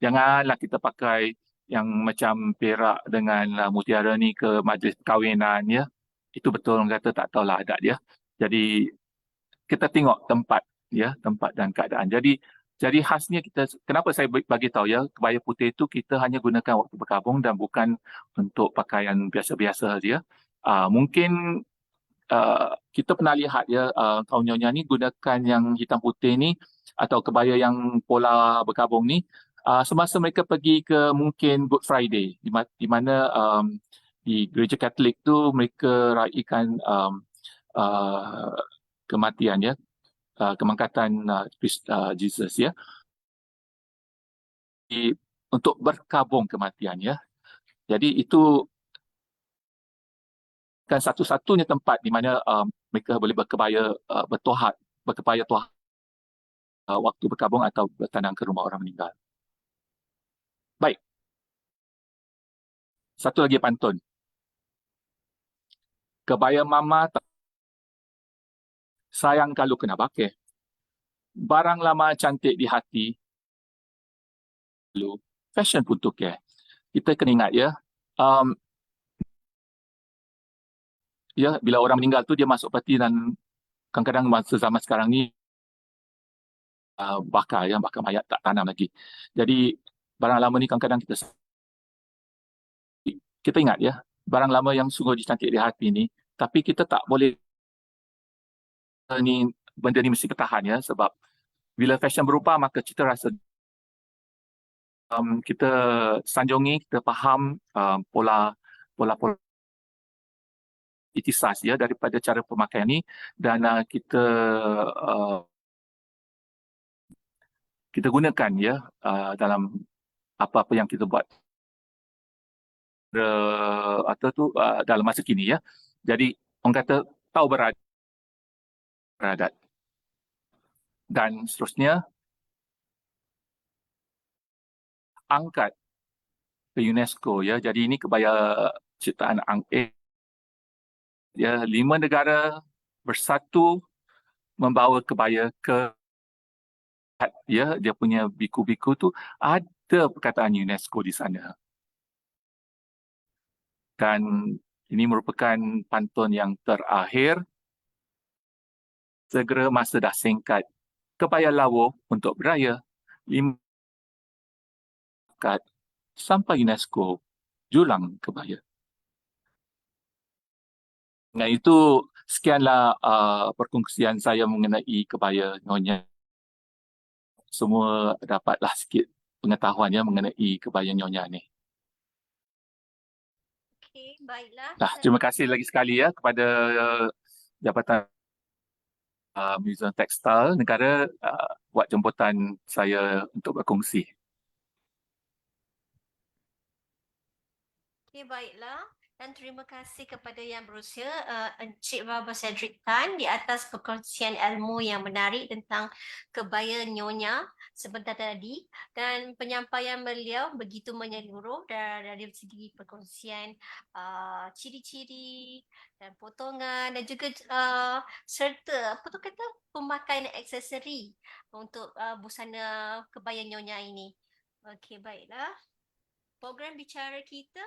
janganlah kita pakai yang macam perak dengan mutiara ni ke majlis perkahwinan ya. Itu betul orang kata tak tahulah adat dia. Jadi kita tengok tempat ya, tempat dan keadaan. Jadi khasnya kita, kenapa saya bagi tahu ya, kebaya putih itu kita hanya gunakan waktu berkabung dan bukan untuk pakaian biasa-biasa saja. Mungkin kita pernah lihat ya, kaum nyonya ni gunakan yang hitam putih ni atau kebaya yang pola berkabung ni semasa mereka pergi ke mungkin Good Friday di mana di gereja Katolik tu mereka raikan uh, kematian ya, kemangkatan Jesus ya, untuk berkabung kematian ya. Jadi itu kan satu-satunya tempat di mana mereka boleh berkebaya berkebaya tuah waktu berkabung atau bertandang ke rumah orang meninggal. Baik, satu lagi pantun. Kebaya mama sayang kalau kena pakai. Barang lama cantik di hati, lalu fashion pun tukar. Kita kena ingat ya, um, ya bila orang meninggal tu dia masuk peti dan kadang-kadang masa zaman sekarang ni bakar mayat tak tanam lagi. Jadi barang lama ni kadang-kadang kita ingat ya, barang lama yang sungguh cantik di hati ni, tapi kita tak boleh ni benda ni mesti bertahan ya, sebab bila fashion berubah maka kita rasa kita sanjungi, kita faham pola pola itisas ya daripada cara pemakaian ni, dan uh, kita gunakan ya dalam apa-apa yang kita buat atau tu dalam masa kini ya. Jadi orang kata tahu beradat dan seterusnya angkat ke UNESCO ya. Jadi ini kebaya ciptaan Ang Eng ya, 5 negara bersatu membawa kebaya ke ya, dia punya biku-biku tu ada perkataan UNESCO di sana. Dan ini merupakan pantun yang terakhir. Segera masa dah singkat. Kebaya lawa untuk beraya. 5 sampai UNESCO julang kebaya. Dengan itu, sekianlah perkongsian saya mengenai kebaya nyonya. Semua dapatlah sikit pengetahuannya mengenai kebaya nyonya ni. Okey, baiklah. Nah, terima kasih lagi sekali ya kepada Jabatan Muzium Tekstil Negara buat jemputan saya untuk berkongsi. Okey, baiklah. Dan terima kasih kepada Yang Berusia, Encik Baba Cedric Tan di atas perkongsian ilmu yang menarik tentang kebaya nyonya sebentar tadi, dan penyampaian beliau begitu menyeluruh dari segi perkongsian ciri-ciri dan potongan dan juga serta apa tu kata pemakaian aksesori untuk busana kebaya nyonya ini. Okey, baiklah. Program bicara kita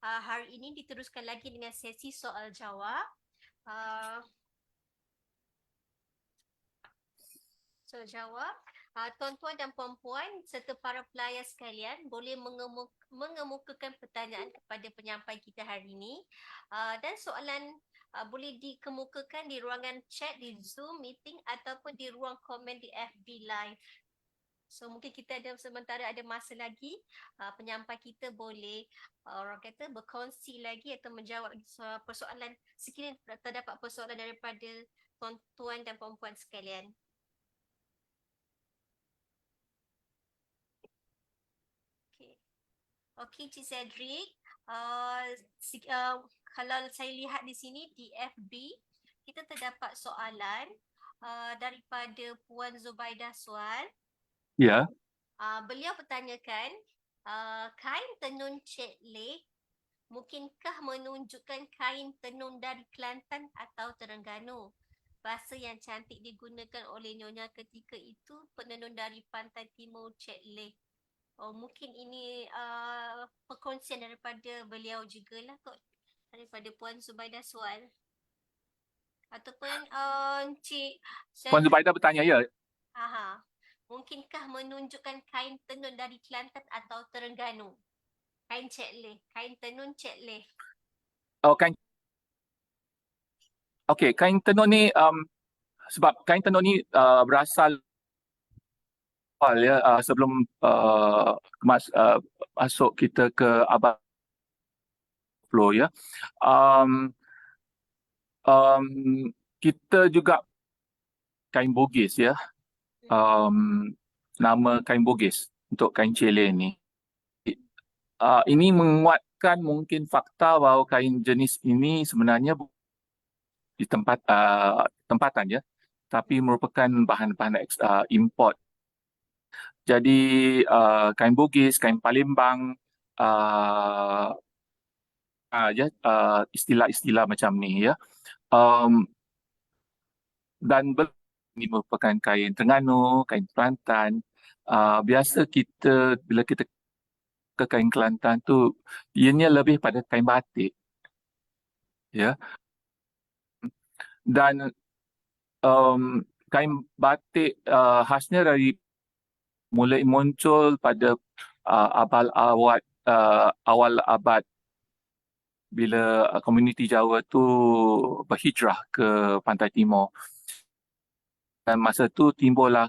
hari ini diteruskan lagi dengan sesi soal jawab. Soal jawab. Tuan-tuan dan puan-puan serta para pelayar sekalian boleh mengemukakan pertanyaan kepada penyampai kita hari ini. Dan soalan boleh dikemukakan di ruangan chat di Zoom meeting ataupun di ruang komen di FB Live. So mungkin kita ada sementara ada masa lagi, penyampai kita boleh orang kata berkongsi lagi atau menjawab persoalan sekiranya terdapat persoalan daripada tuan-tuan dan puan-puan sekalian. Okey. Okey, Cik Cedric. Kalau saya lihat di sini di FB, kita terdapat soalan daripada Puan Zubaidah Sual. Ya. Beliau bertanyakan, kain tenun Cik Leh mungkinkah menunjukkan kain tenun dari Kelantan atau Terengganu? Bahasa yang cantik digunakan oleh Nyonya ketika itu penenun dari pantai timur Cik Leh. Oh, mungkin ini perkongsian daripada beliau jugalah kot, daripada Puan Zubaidah Sual. Ataupun Cik Puan Zubaidah bertanya ya. Aha. Mungkinkah menunjukkan kain tenun dari Kelantan atau Terengganu? Kain Cik Leh, kain tenun Cik Leh. Oh, kan okey, kain tenun ni sebab kain tenun ni berasal ya sebelum masuk kita ke abad 10 ya. Um, um, kita juga kain bugis ya. Nama kain bugis untuk kain cele ni. Ini menguatkan mungkin fakta bahawa kain jenis ini sebenarnya di tempatan ya, tapi merupakan bahan-bahan import. Jadi kain bugis, kain Palembang, istilah-istilah macam ni ya. Dan ini merupakan kain Terengganu, kain Kelantan. Biasa bila kita ke kain Kelantan tu, ianya lebih pada kain batik, ya. Dan kain batik khasnya dari mulai muncul pada awal abad bila komuniti Jawa tu berhijrah ke Pantai Timur. Dan masa tu timbullah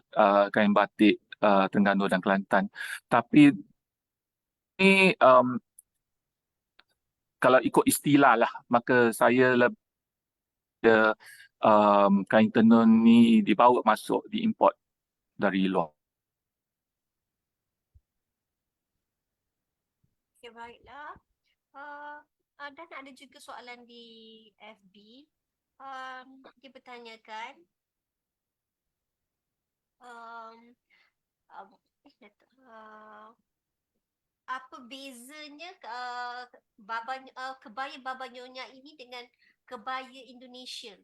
kain batik Terengganu dan Kelantan. Tapi ini kalau ikut istilah lah, maka saya lebih kain tenun ni dibawa masuk, diimport dari luar. Okay, baiklah. Dan ada juga soalan di FB. Dia bertanyakan, apa bezanya kebaya Baba Nyonya ini dengan kebaya Indonesia?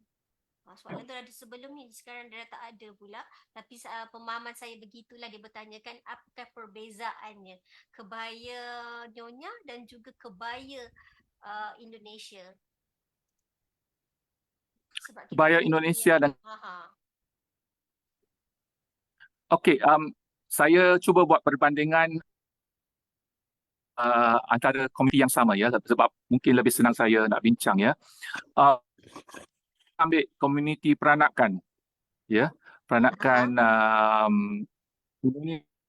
Soalan tu ada sebelum ni, sekarang dah tak ada pula. Tapi pemahaman saya begitulah, dia bertanyakan apakah perbezaannya kebaya Nyonya dan juga kebaya Indonesia. Sebab kita Kebaya tengok Indonesia dan ha. okey, saya cuba buat perbandingan antara komuniti yang sama ya, sebab mungkin lebih senang saya nak bincang ya. Ambil komuniti peranakan ya, peranakan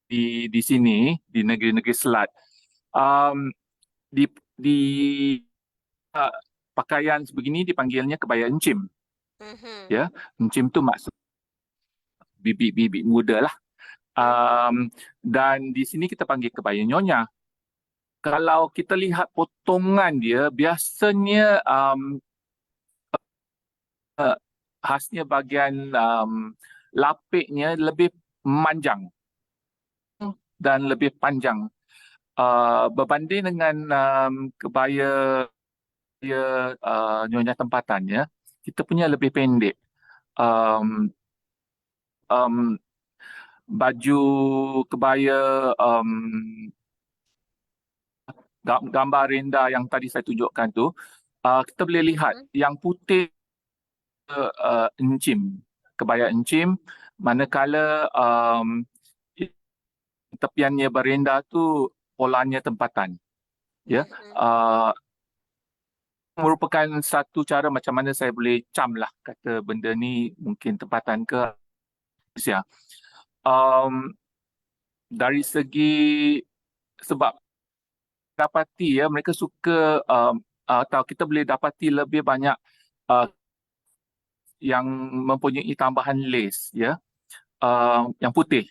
di sini di negeri-negeri Selat. Di pakaian sebegini dipanggilnya kebaya encim. Ya, encim tu maksud bibik-bibik muda lah. Dan di sini kita panggil kebaya nyonya. Kalau kita lihat potongan dia, biasanya khasnya bahagian lapiknya lebih memanjang dan lebih panjang. Berbanding dengan kebaya nyonya tempatannya, kita punya lebih pendek. Baju kebaya gambar renda yang tadi saya tunjukkan tu, kita boleh lihat yang putih encim, kebaya encim, manakala tepiannya berenda tu polanya tempatan. Ya, merupakan satu cara macam mana saya boleh cam lah kata benda ni mungkin tempatan ke Malaysia. Dari segi sebab dapati ya, mereka suka atau kita boleh dapati lebih banyak yang mempunyai tambahan lace ya, yang putih.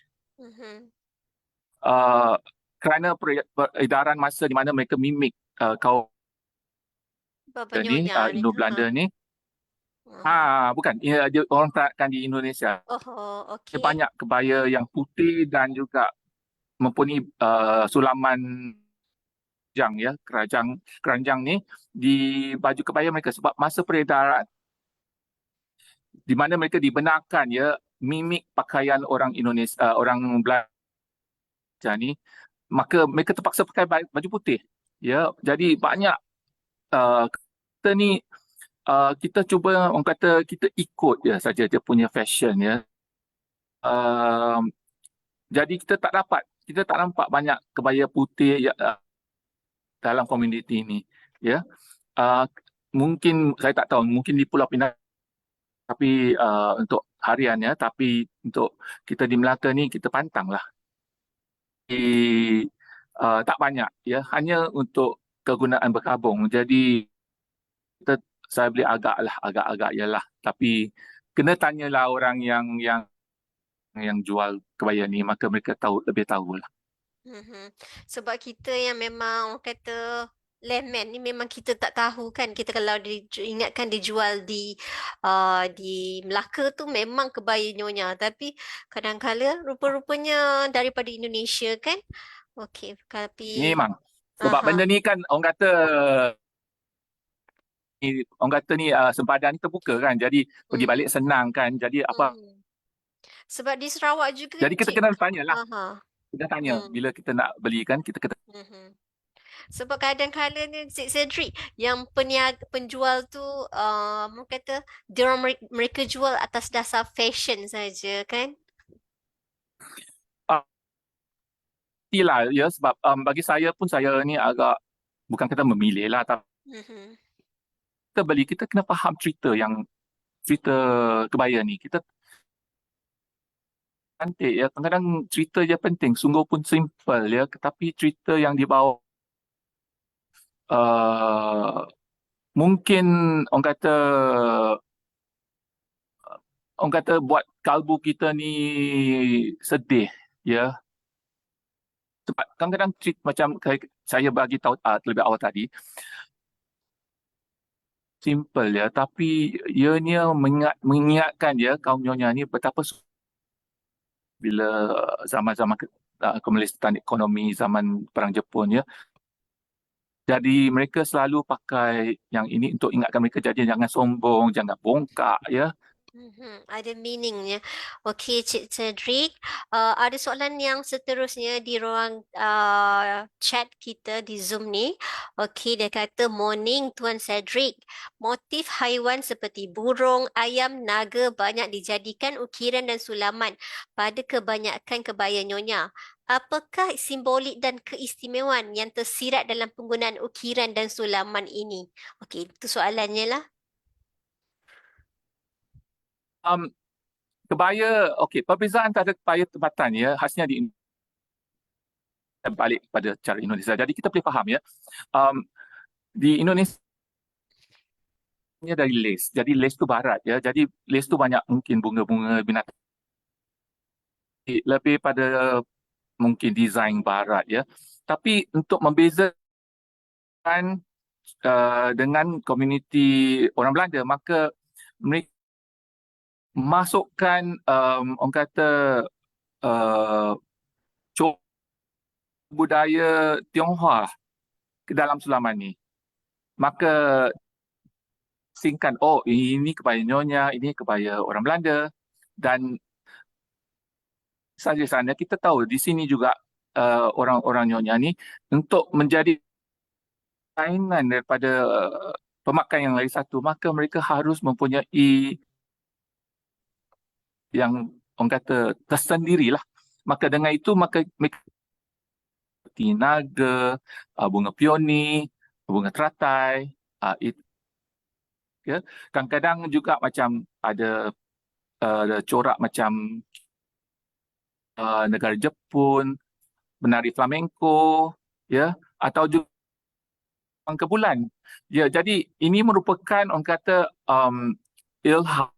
Kerana peredaran masa di mana mereka mimik kaum ni Indo Belanda ni. Bukan, dia orang peranakan di Indonesia. Okay. Dia banyak kebaya yang putih dan juga mempunyai sulaman keranjang ni di baju kebaya mereka, sebab masa peredaran di mana mereka dibenarkan ya mimik pakaian orang Indonesia, orang Belanda ni, maka mereka terpaksa pakai baju putih ya. Jadi banyak kita ni kita cuba, orang kata kita ikut je saja dia punya fashion ya. Jadi kita tak nampak banyak kebaya putih ya, dalam komuniti ini ya. Mungkin saya tak tahu, mungkin di Pulau Pinang Tapi untuk hariannya, tapi untuk kita di Melaka ni kita pantang lah. Tak banyak ya, hanya untuk kegunaan berkabung. Jadi kita, saya beli agak-agak yalah. Tapi kena tanyalah orang yang jual kebaya ni, maka mereka lebih tahu lah. Mhm. Sebab kita yang memang orang kata landman ni memang kita tak tahu kan, kita kalau ingatkan dijual di Melaka tu memang kebaya nyonya, tapi kadang-kala rupa-rupanya daripada Indonesia kan. Okey, tapi Memang. Sebab aha. benda ni kan orang kata ni sempadan ni terbuka kan. Jadi pergi balik Mhm. senang kan. Jadi apa? Mhm. Sebab di Sarawak juga Jadi kita cik. kena tanya lah. Aha. Kita tanya Hmm. bila kita nak beli kan, kita kena. Mhm. Sebab kadang-kadang ni Cik Cedric yang penjual tu orang kata mereka jual atas dasar fashion saja kan? Pastilah ya, sebab bagi saya pun, saya ni agak, bukan kata memilih lah, tapi Mhm. kita beli, kita kena faham cerita kebaya ni. Kita cantik ya, kadang-kadang cerita je penting, sungguh pun simple ya, tetapi cerita yang dibawa uh, mungkin orang kata buat kalbu kita ni sedih ya. Sebab kadang-kadang macam saya bagi tahu terlebih awal tadi, simple ya, tapi ianya mengingatkan ya kaum nyonya ni betapa bila zaman-zaman kemerlistahan ekonomi zaman Perang Jepun ya. Jadi mereka selalu pakai yang ini untuk ingatkan mereka, jadi jangan sombong, jangan bongkak ya. Mhm, ada meaningnya. Okey, Cik Cedric. Ada soalan yang seterusnya di ruang chat kita di Zoom ni. Okey, dia kata, Morning Tuan Cedric. Motif haiwan seperti burung, ayam, naga banyak dijadikan ukiran dan sulaman pada kebanyakan kebaya nyonya. Apakah simbolik dan keistimewaan yang tersirat dalam penggunaan ukiran dan sulaman ini? Okey, itu soalannya lah. Um, Kebaya, okey, perbezaan antara kebaya tempatan ya, khasnya balik pada cara Indonesia. Jadi kita boleh faham ya. Um, di Indonesia dari lace. Jadi lace tu barat ya. Jadi lace tu banyak mungkin bunga-bunga binatang. Lebih pada mungkin desain barat ya. Tapi untuk membezakan dengan komuniti orang Belanda, maka mereka masukkan orang kata uh, budaya Tionghoa ke dalam sulaman ni. Maka singkan, oh ini kebaya nyonya, ini kebaya orang Belanda. Dan saja sana kita tahu di sini juga orang-orang nyonya ni untuk menjadi saingan daripada pemakai yang lain satu, maka mereka harus mempunyai yang orang kata tersendirilah. Maka dengan itu, maka mereka seperti naga, bunga peoni, bunga teratai, itu ya. Kadang-kadang juga macam ada corak macam negara Jepun, menari flamenco, ya, atau juga ke bulan. Ya, jadi ini merupakan orang kata ilham,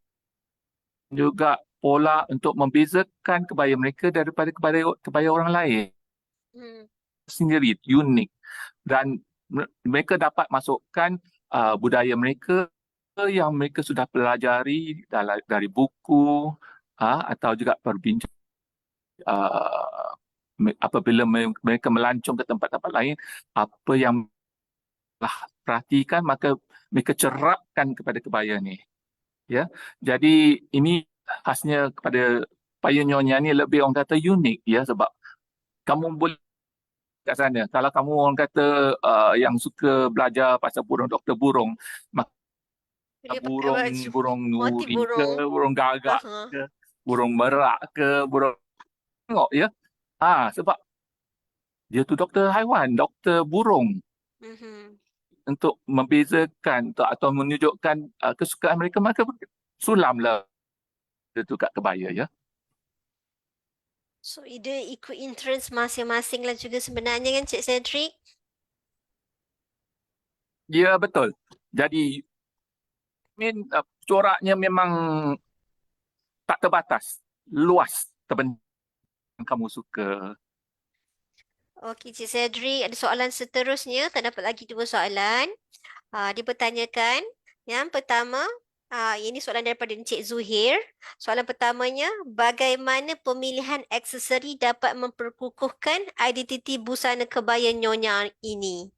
juga pola untuk membezakan kebaya mereka daripada kebaya orang lain Hmm. sendiri, unik. Dan mereka dapat masukkan budaya mereka yang mereka sudah pelajari dari buku, atau juga perbincangan, apabila mereka melancong ke tempat-tempat lain, apa yang telah perhatikan, maka mereka cerapkan kepada kebaya ni. Ya, jadi ini khasnya kepada kebaya nyonya ni, lebih orang kata unik ya, sebab kamu boleh kat sana. Kalau kamu orang kata yang suka belajar pasal burung, doktor burung, maka Dia pakai burung baju burung motif nuri ke, burung. burung gagak Aha. ke, burung merak ke, burung tengok ya. Sebab dia tu doktor haiwan, doktor burung, Mhm. untuk membezakan atau menunjukkan kesukaan mereka, maka sulamlah itu kat kebaya ya. So, dia ikut interest masing-masing lah juga sebenarnya kan Cik Cedric? Ya betul. Jadi coraknya memang tak terbatas, luas terbentang kamu suka. Okey, Cik Cedric, ada soalan seterusnya. Terdapat lagi dua soalan. Dia bertanyakan, yang pertama, ini soalan daripada Encik Zuhir. Soalan pertamanya, bagaimana pemilihan aksesori dapat memperkukuhkan identiti busana kebaya nyonya ini?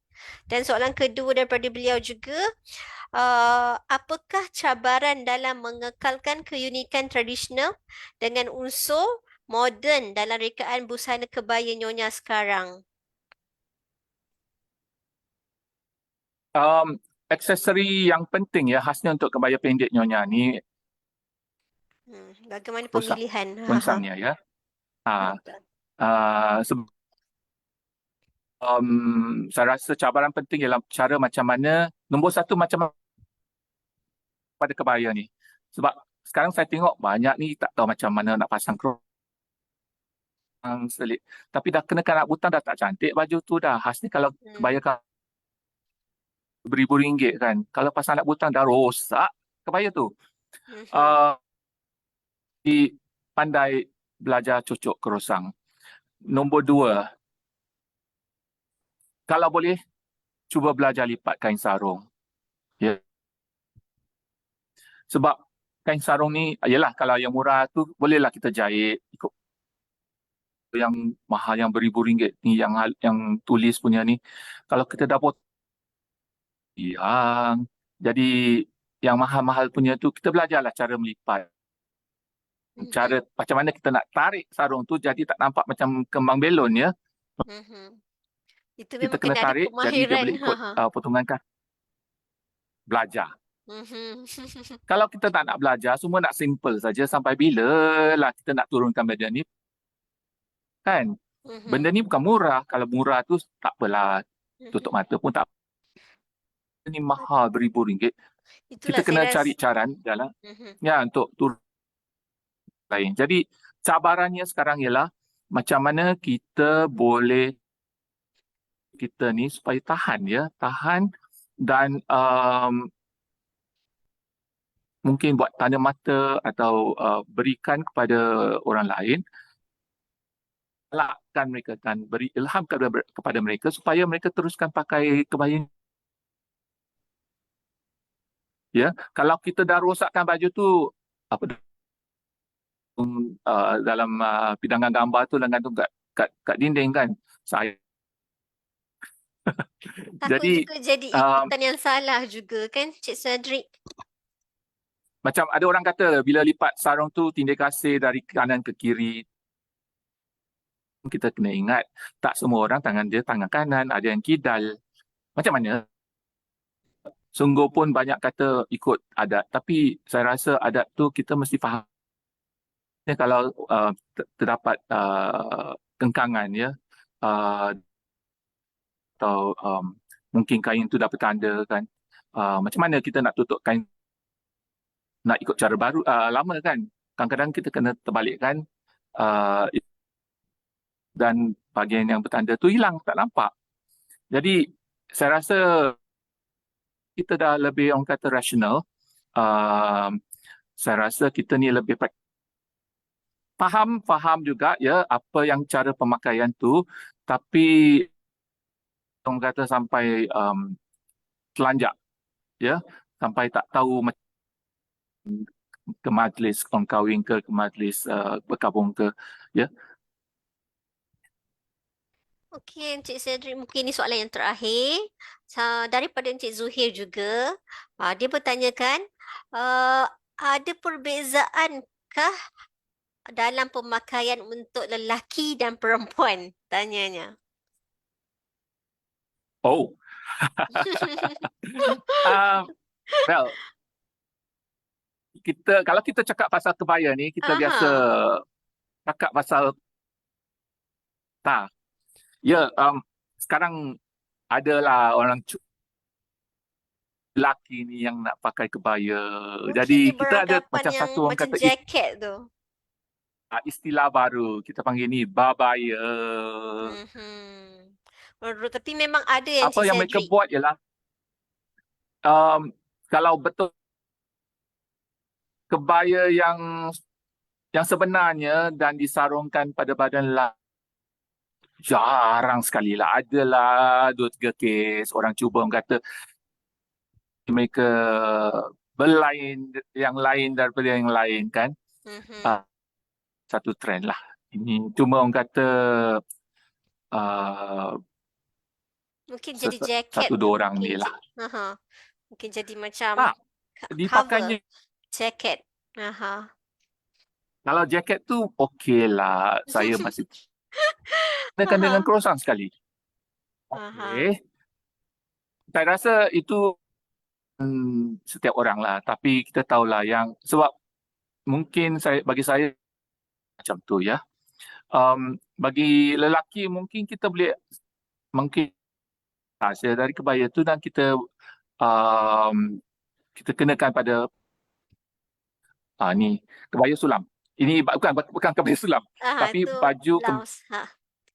Dan soalan kedua daripada beliau juga, apakah cabaran dalam mengekalkan keunikan tradisional dengan unsur moden dalam rekaan busana kebaya nyonya sekarang? Aksesori yang penting ya khasnya untuk kebaya pendek nyonya ni Bagaimana rosak pemilihan? Ha, gongsangnya ya. Ah, betul. saya rasa cabaran penting ialah cara macam mana, nombor satu macam mana pada kebaya ni. Sebab sekarang saya tengok banyak ni tak tahu macam mana nak pasang selit. Tapi dah kenakan nak butang dah tak cantik baju tu dah. Khasnya kalau Hmm. kebaya beribu ringgit kan. Kalau pasang nak butang dah rosak kebaya tu. Mhm. Uh, Pandai belajar cucuk kerosang. Nombor dua, kalau boleh cuba belajar lipat kain sarung. Ya. Sebab kain sarung ni, yalah kalau yang murah tu bolehlah kita jahit ikut yang mahal yang beribu ringgit ni yang tulis punya ni. Kalau kita dah potong yang jadi yang mahal-mahal punya tu kita belajarlah cara melipat. Mhm. Cara macam mana kita nak tarik sarung tu jadi tak nampak macam kembang belon ya. Mhm. Itu Kita memang kena kena ada tarik jadi dia kemahiran. boleh Ha ikut ha. potongan kaki. Belajar. Mhm. Kalau kita tak nak belajar, semua nak simple saja sampai bila lah kita nak turunkan benda ni kan? Benda Mhm. ni bukan murah. Kalau murah tu tak apalah. Tutup Mhm. mata pun tak apa. Ni mahal beribu ringgit. Kita Itulah kena saya cari rasa. cara jalan Mhm. ya untuk turun lain. Jadi cabarannya sekarang ialah macam mana kita boleh kita ni supaya tahan ya, tahan dan mungkin buat tanda mata atau berikan kepada orang lain, galakkan mereka kan, beri ilham kepada mereka supaya mereka teruskan pakai kebaya. Ya, kalau kita dah rosakkan baju tu apa dalam pidangan gambar tu dan gantung kat dinding kan. Saya Takut jadi juga jadi um, ikutan yang salah juga kan Cik Cedric? macam ada orang kata bila lipat sarung tu tindih kasih dari kanan ke kiri. Kita kena ingat tak semua orang tangan dia tangan kanan, ada yang kidal. Macam mana? Sungguh pun banyak kata ikut adat, tapi saya rasa adat tu kita mesti faham. Kalau terdapat kengkangan ya, uh, atau mungkin kain tu dah bertanda kan, macam mana kita nak tutup kain, nak ikut cara baru, lama kan. Kadang-kadang kita kena terbalikkan uh, dan bahagian yang bertanda tu hilang, tak nampak. Jadi saya rasa kita dah lebih orang kata rasional. Uh, saya rasa kita ni lebih faham juga ya apa yang cara pemakaian tu, tapi orang kata sampai telanjak ya, sampai tak tahu ke majlis orang kahwin ke majlis berkabung ke ya. Okey, Encik Cedric, mungkin ini soalan yang terakhir. Daripada Encik Zuhir juga, dia bertanyakan, uh, ada perbezaankah dalam pemakaian untuk lelaki dan perempuan? Tanyanya. Oh, uh, well, kalau kita cakap pasal kebaya ni kita biasa Aha. cakap pasal ya, sekarang adalah orang lelaki ni yang nak pakai kebaya. Mungkin Jadi dia kita ada beranggapan macam yang satu orang macam kata jaket tu. istilah baru. Kita panggil ni babaya. Mhm. Tapi memang ada yang Apa Cik yang mereka Cedric. buat ialah kalau betul kebaya yang sebenarnya dan disarungkan pada badan lelaki, jarang sekali lah. Adalah 2-3 kes orang cuba orang kata mereka berlain yang lain daripada yang lain kan. Mhm. Ah, satu trend lah. Ini cuma orang kata uh, Mungkin jadi jaket satu tu. dua orang Mungkin ni lah. aha. Mungkin jadi macam Tak, cover dipakainya jaket. Aha. kalau jaket tu okey lah. Saya masih kenakan dengan Aha. croissant sekali. Aha. Okey. Saya rasa itu setiap orang lah. Tapi kita tahulah yang sebab mungkin bagi saya macam tu ya. Bagi lelaki mungkin kita boleh mungkin hasil dari kebaya tu dan um, kita kenakan pada ni kebaya sulam. Ini bukan kebaya sulam, Aha, tapi itu baju blouse. Ha.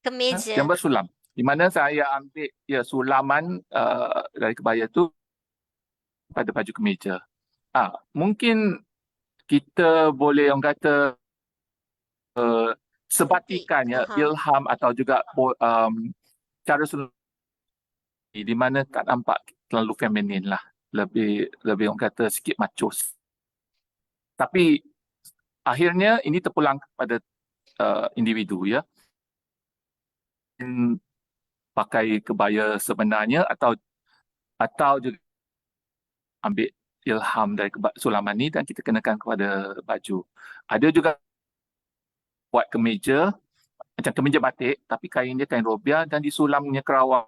Kemeja. yang bersulam. Di mana saya ambil ya sulaman dari kebaya tu pada baju kemeja. Mungkin kita boleh orang kata Cantik. sebatikan ya Aha. ilham atau juga cara sulam di mana tak nampak terlalu feminin lah. Lebih lebih orang kata sikit machos. Tapi akhirnya ini terpulang kepada individu ya. Pakai kebaya sebenarnya atau juga ambil ilham dari sulaman ni dan kita kenakan kepada baju. Ada juga buat kemeja macam kemeja batik tapi kain dia kain robia dan disulamnya kerawang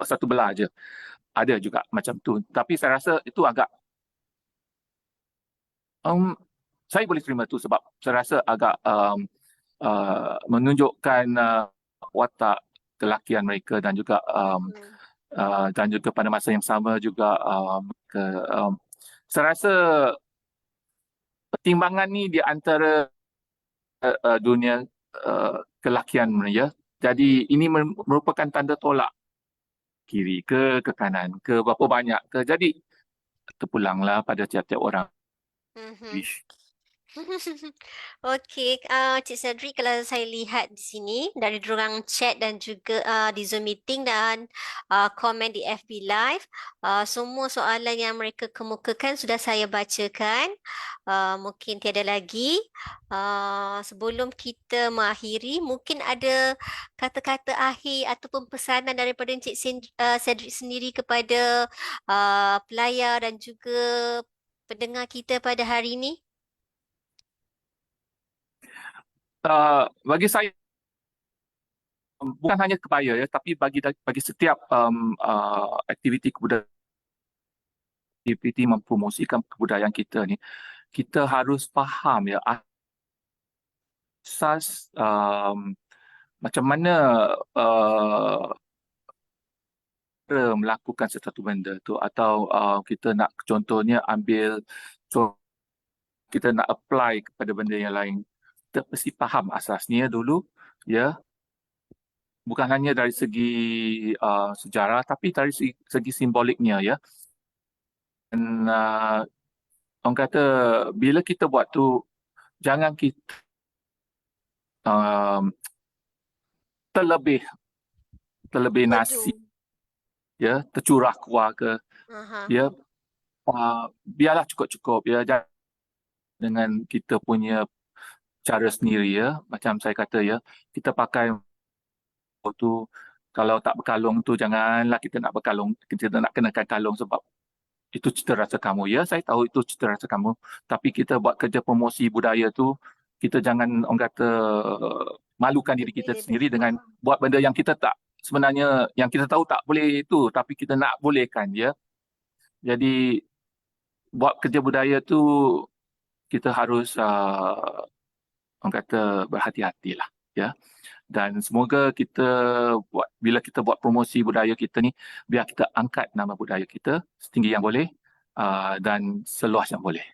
satu belah aja. Ada juga macam tu. Tapi saya rasa itu agak saya boleh terima tu sebab saya rasa agak menunjukkan watak kelakian mereka Mhm. dan juga pada masa yang sama juga saya rasa pertimbangan ni di antara dunia kelakian ya. Jadi ini merupakan tanda tolak kiri ke kanan ke berapa banyak ke. Jadi terpulanglah pada tiap-tiap orang. Mhm. Ish. Okey, Cik Cedric, kalau saya lihat di sini dari diorang chat dan juga di Zoom meeting dan komen di FB Live, semua soalan yang mereka kemukakan sudah saya bacakan. Mungkin tiada lagi. Sebelum kita mengakhiri, mungkin ada kata-kata akhir ataupun pesanan daripada Cedric sendiri kepada pelayar dan juga pendengar kita pada hari ini. Bagi saya bukan hanya kebaya ya, tapi bagi setiap aktiviti kebudayaan, aktiviti mempromosikan kebudayaan kita ni, kita harus faham ya asas macam mana cara melakukan sesuatu benda tu atau kita nak contohnya ambil kita nak apply kepada benda yang lain. Kita mesti faham asasnya dulu ya, bukan hanya dari segi sejarah tapi dari segi simboliknya ya. Dan orang kata bila kita buat tu jangan kita um, terlebih terlebih Overdo. nasi ya, tercurah kuah ke Aha. ya, biarlah cukup-cukup ya, dengan kita punya cara sendiri ya. Macam saya kata ya, kita pakai tu kalau tak berkalung tu janganlah kita nak berkalung, kita nak kenakan kalung sebab itu cita rasa kamu ya. Saya tahu itu cita rasa kamu, tapi kita buat kerja promosi budaya tu kita jangan orang kata malukan diri kita Lebih-lebih. sendiri dengan buat benda yang kita tak sebenarnya yang kita tahu tak boleh itu tapi kita nak bolehkan ya. Jadi buat kerja budaya tu kita harus orang kata berhati-hatilah ya. Dan semoga bila kita buat promosi budaya kita ni, biar kita angkat nama budaya kita setinggi yang boleh dan seluas yang boleh.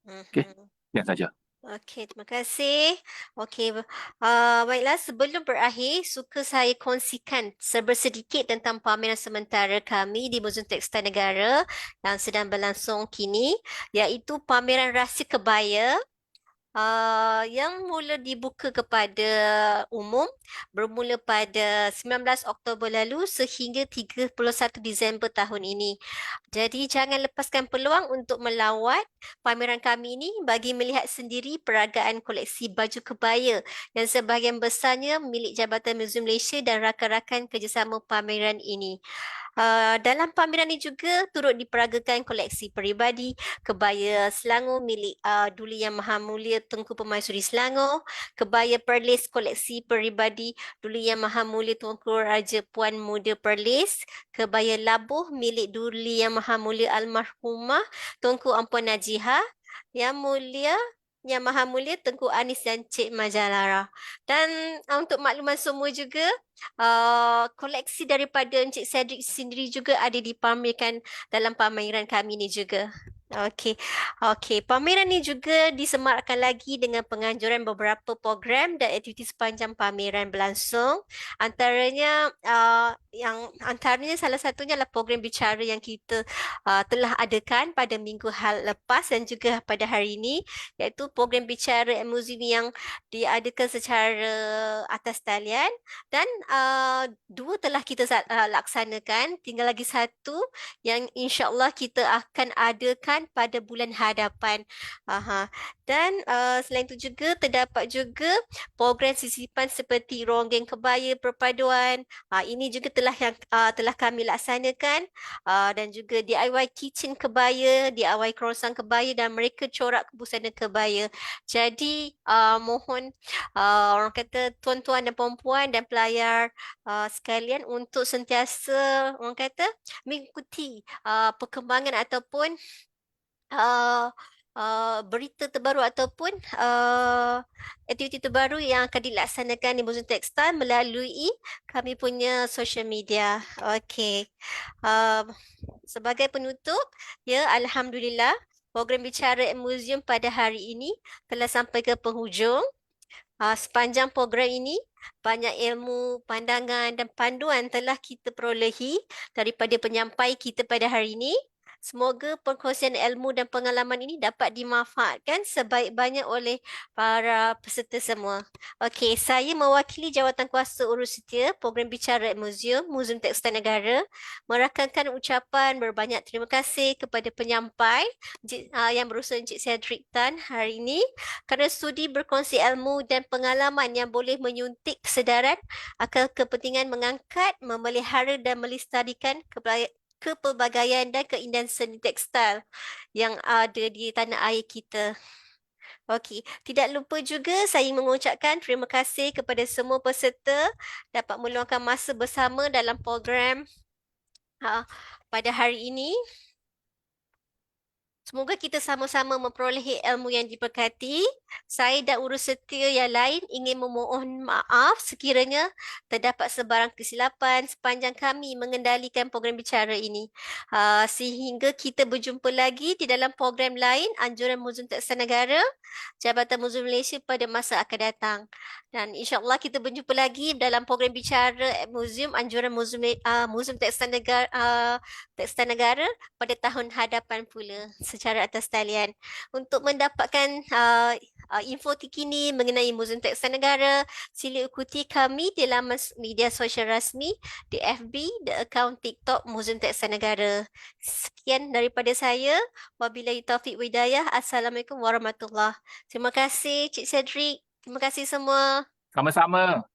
Okey, Mhm. sekian saja. Okey, terima kasih. Okey, baiklah sebelum berakhir, suka saya kongsikan sedikit tentang pameran sementara kami di Muzium Tekstil Negara yang sedang berlangsung kini, iaitu pameran Rahsia Kebaya yang mula dibuka kepada umum bermula pada 19 Oktober lalu sehingga 31 Disember tahun ini. Jadi jangan lepaskan peluang untuk melawat pameran kami ini bagi melihat sendiri peragaan koleksi baju kebaya yang sebahagian besarnya milik Jabatan Muzium Malaysia dan rakan-rakan kerjasama pameran ini. Dalam pameran ini juga turut diperagakan koleksi peribadi kebaya Selangor milik Duli Yang Maha Mulia Tengku Permaisuri Selangor, kebaya Perlis koleksi peribadi Duli Yang Maha Mulia Tunku Raja Puan Muda Perlis, kebaya Labuh milik Duli Yang Maha Mulia Almarhumah Tunku Ampuan Najihah, Yang Mulia Yang Maha Mulia Tengku Anis dan Cik Majalara. Dan untuk makluman semua juga, koleksi daripada Encik Cedric sendiri juga ada dipamerkan dalam pameran kami ni juga. Okey. Okey, pameran ni juga disemarakkan lagi dengan penganjuran beberapa program dan aktiviti sepanjang pameran berlangsung. Antaranya salah satunya adalah program bicara yang kita telah adakan pada minggu hal lepas dan juga pada hari ini, iaitu program bicara muzium yang diadakan secara atas talian dan dua telah kita laksanakan, tinggal lagi satu yang insya-Allah kita akan adakan pada bulan hadapan. Aha. Dan selain itu juga terdapat juga program sisipan seperti ronggeng kebaya perpaduan. Ini juga telah kami laksanakan, dan juga DIY kitchen kebaya, DIY kerosan kebaya dan mereka corak busana kebaya. Jadi mohon orang kata tuan-tuan dan puan-puan dan pelayar sekalian untuk sentiasa orang kata mengikuti perkembangan ataupun uh, berita terbaru ataupun aktiviti terbaru yang akan dilaksanakan di Muzium Tekstil melalui kami punya social media. Okey. Uh, Sebagai penutup, ya Alhamdulillah, program bicara muzium pada hari ini telah sampai ke penghujung. Sepanjang program ini, banyak ilmu, pandangan dan panduan telah kita perolehi daripada penyampai kita pada hari ini. Semoga perkongsian ilmu dan pengalaman ini dapat dimanfaatkan sebaik-baiknya oleh para peserta semua. Okey, saya mewakili Jawatankuasa Urus Setia Program Bicara Muzium Tekstil Negara merakamkan ucapan berbanyak terima kasih kepada penyampai yang berusaha Encik Cedric Tan hari ini kerana sudi berkongsi ilmu dan pengalaman yang boleh menyuntik kesedaran akan kepentingan mengangkat, memelihara dan melestarikan kepelbagaian dan keindahan seni tekstil yang ada di tanah air kita. Okey, tidak lupa juga saya mengucapkan terima kasih kepada semua peserta dapat meluangkan masa bersama dalam program pada hari ini. Semoga kita sama-sama memperolehi ilmu yang diberkati. Saya dan urus setia yang lain ingin memohon maaf sekiranya terdapat sebarang kesilapan sepanjang kami mengendalikan program bicara ini. Sehingga kita berjumpa lagi di dalam program lain Anjuran Muzium Tekstil Negara, Jabatan Muzium Malaysia pada masa akan datang. Dan insya-Allah kita berjumpa lagi dalam program bicara Muzium Anjuran Muzium Tekstil Negara pada tahun hadapan pula secara atas talian. Untuk mendapatkan info terkini mengenai Muzium Tekstil Negara, sila ikuti kami di laman media sosial rasmi di FB, di akaun TikTok Muzium Tekstil Negara. Sekian daripada saya. Wabillahi taufiq hidayah. Assalamualaikum warahmatullahi. Terima kasih Cik Cedric. Terima kasih semua. Sama-sama.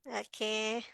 Okey.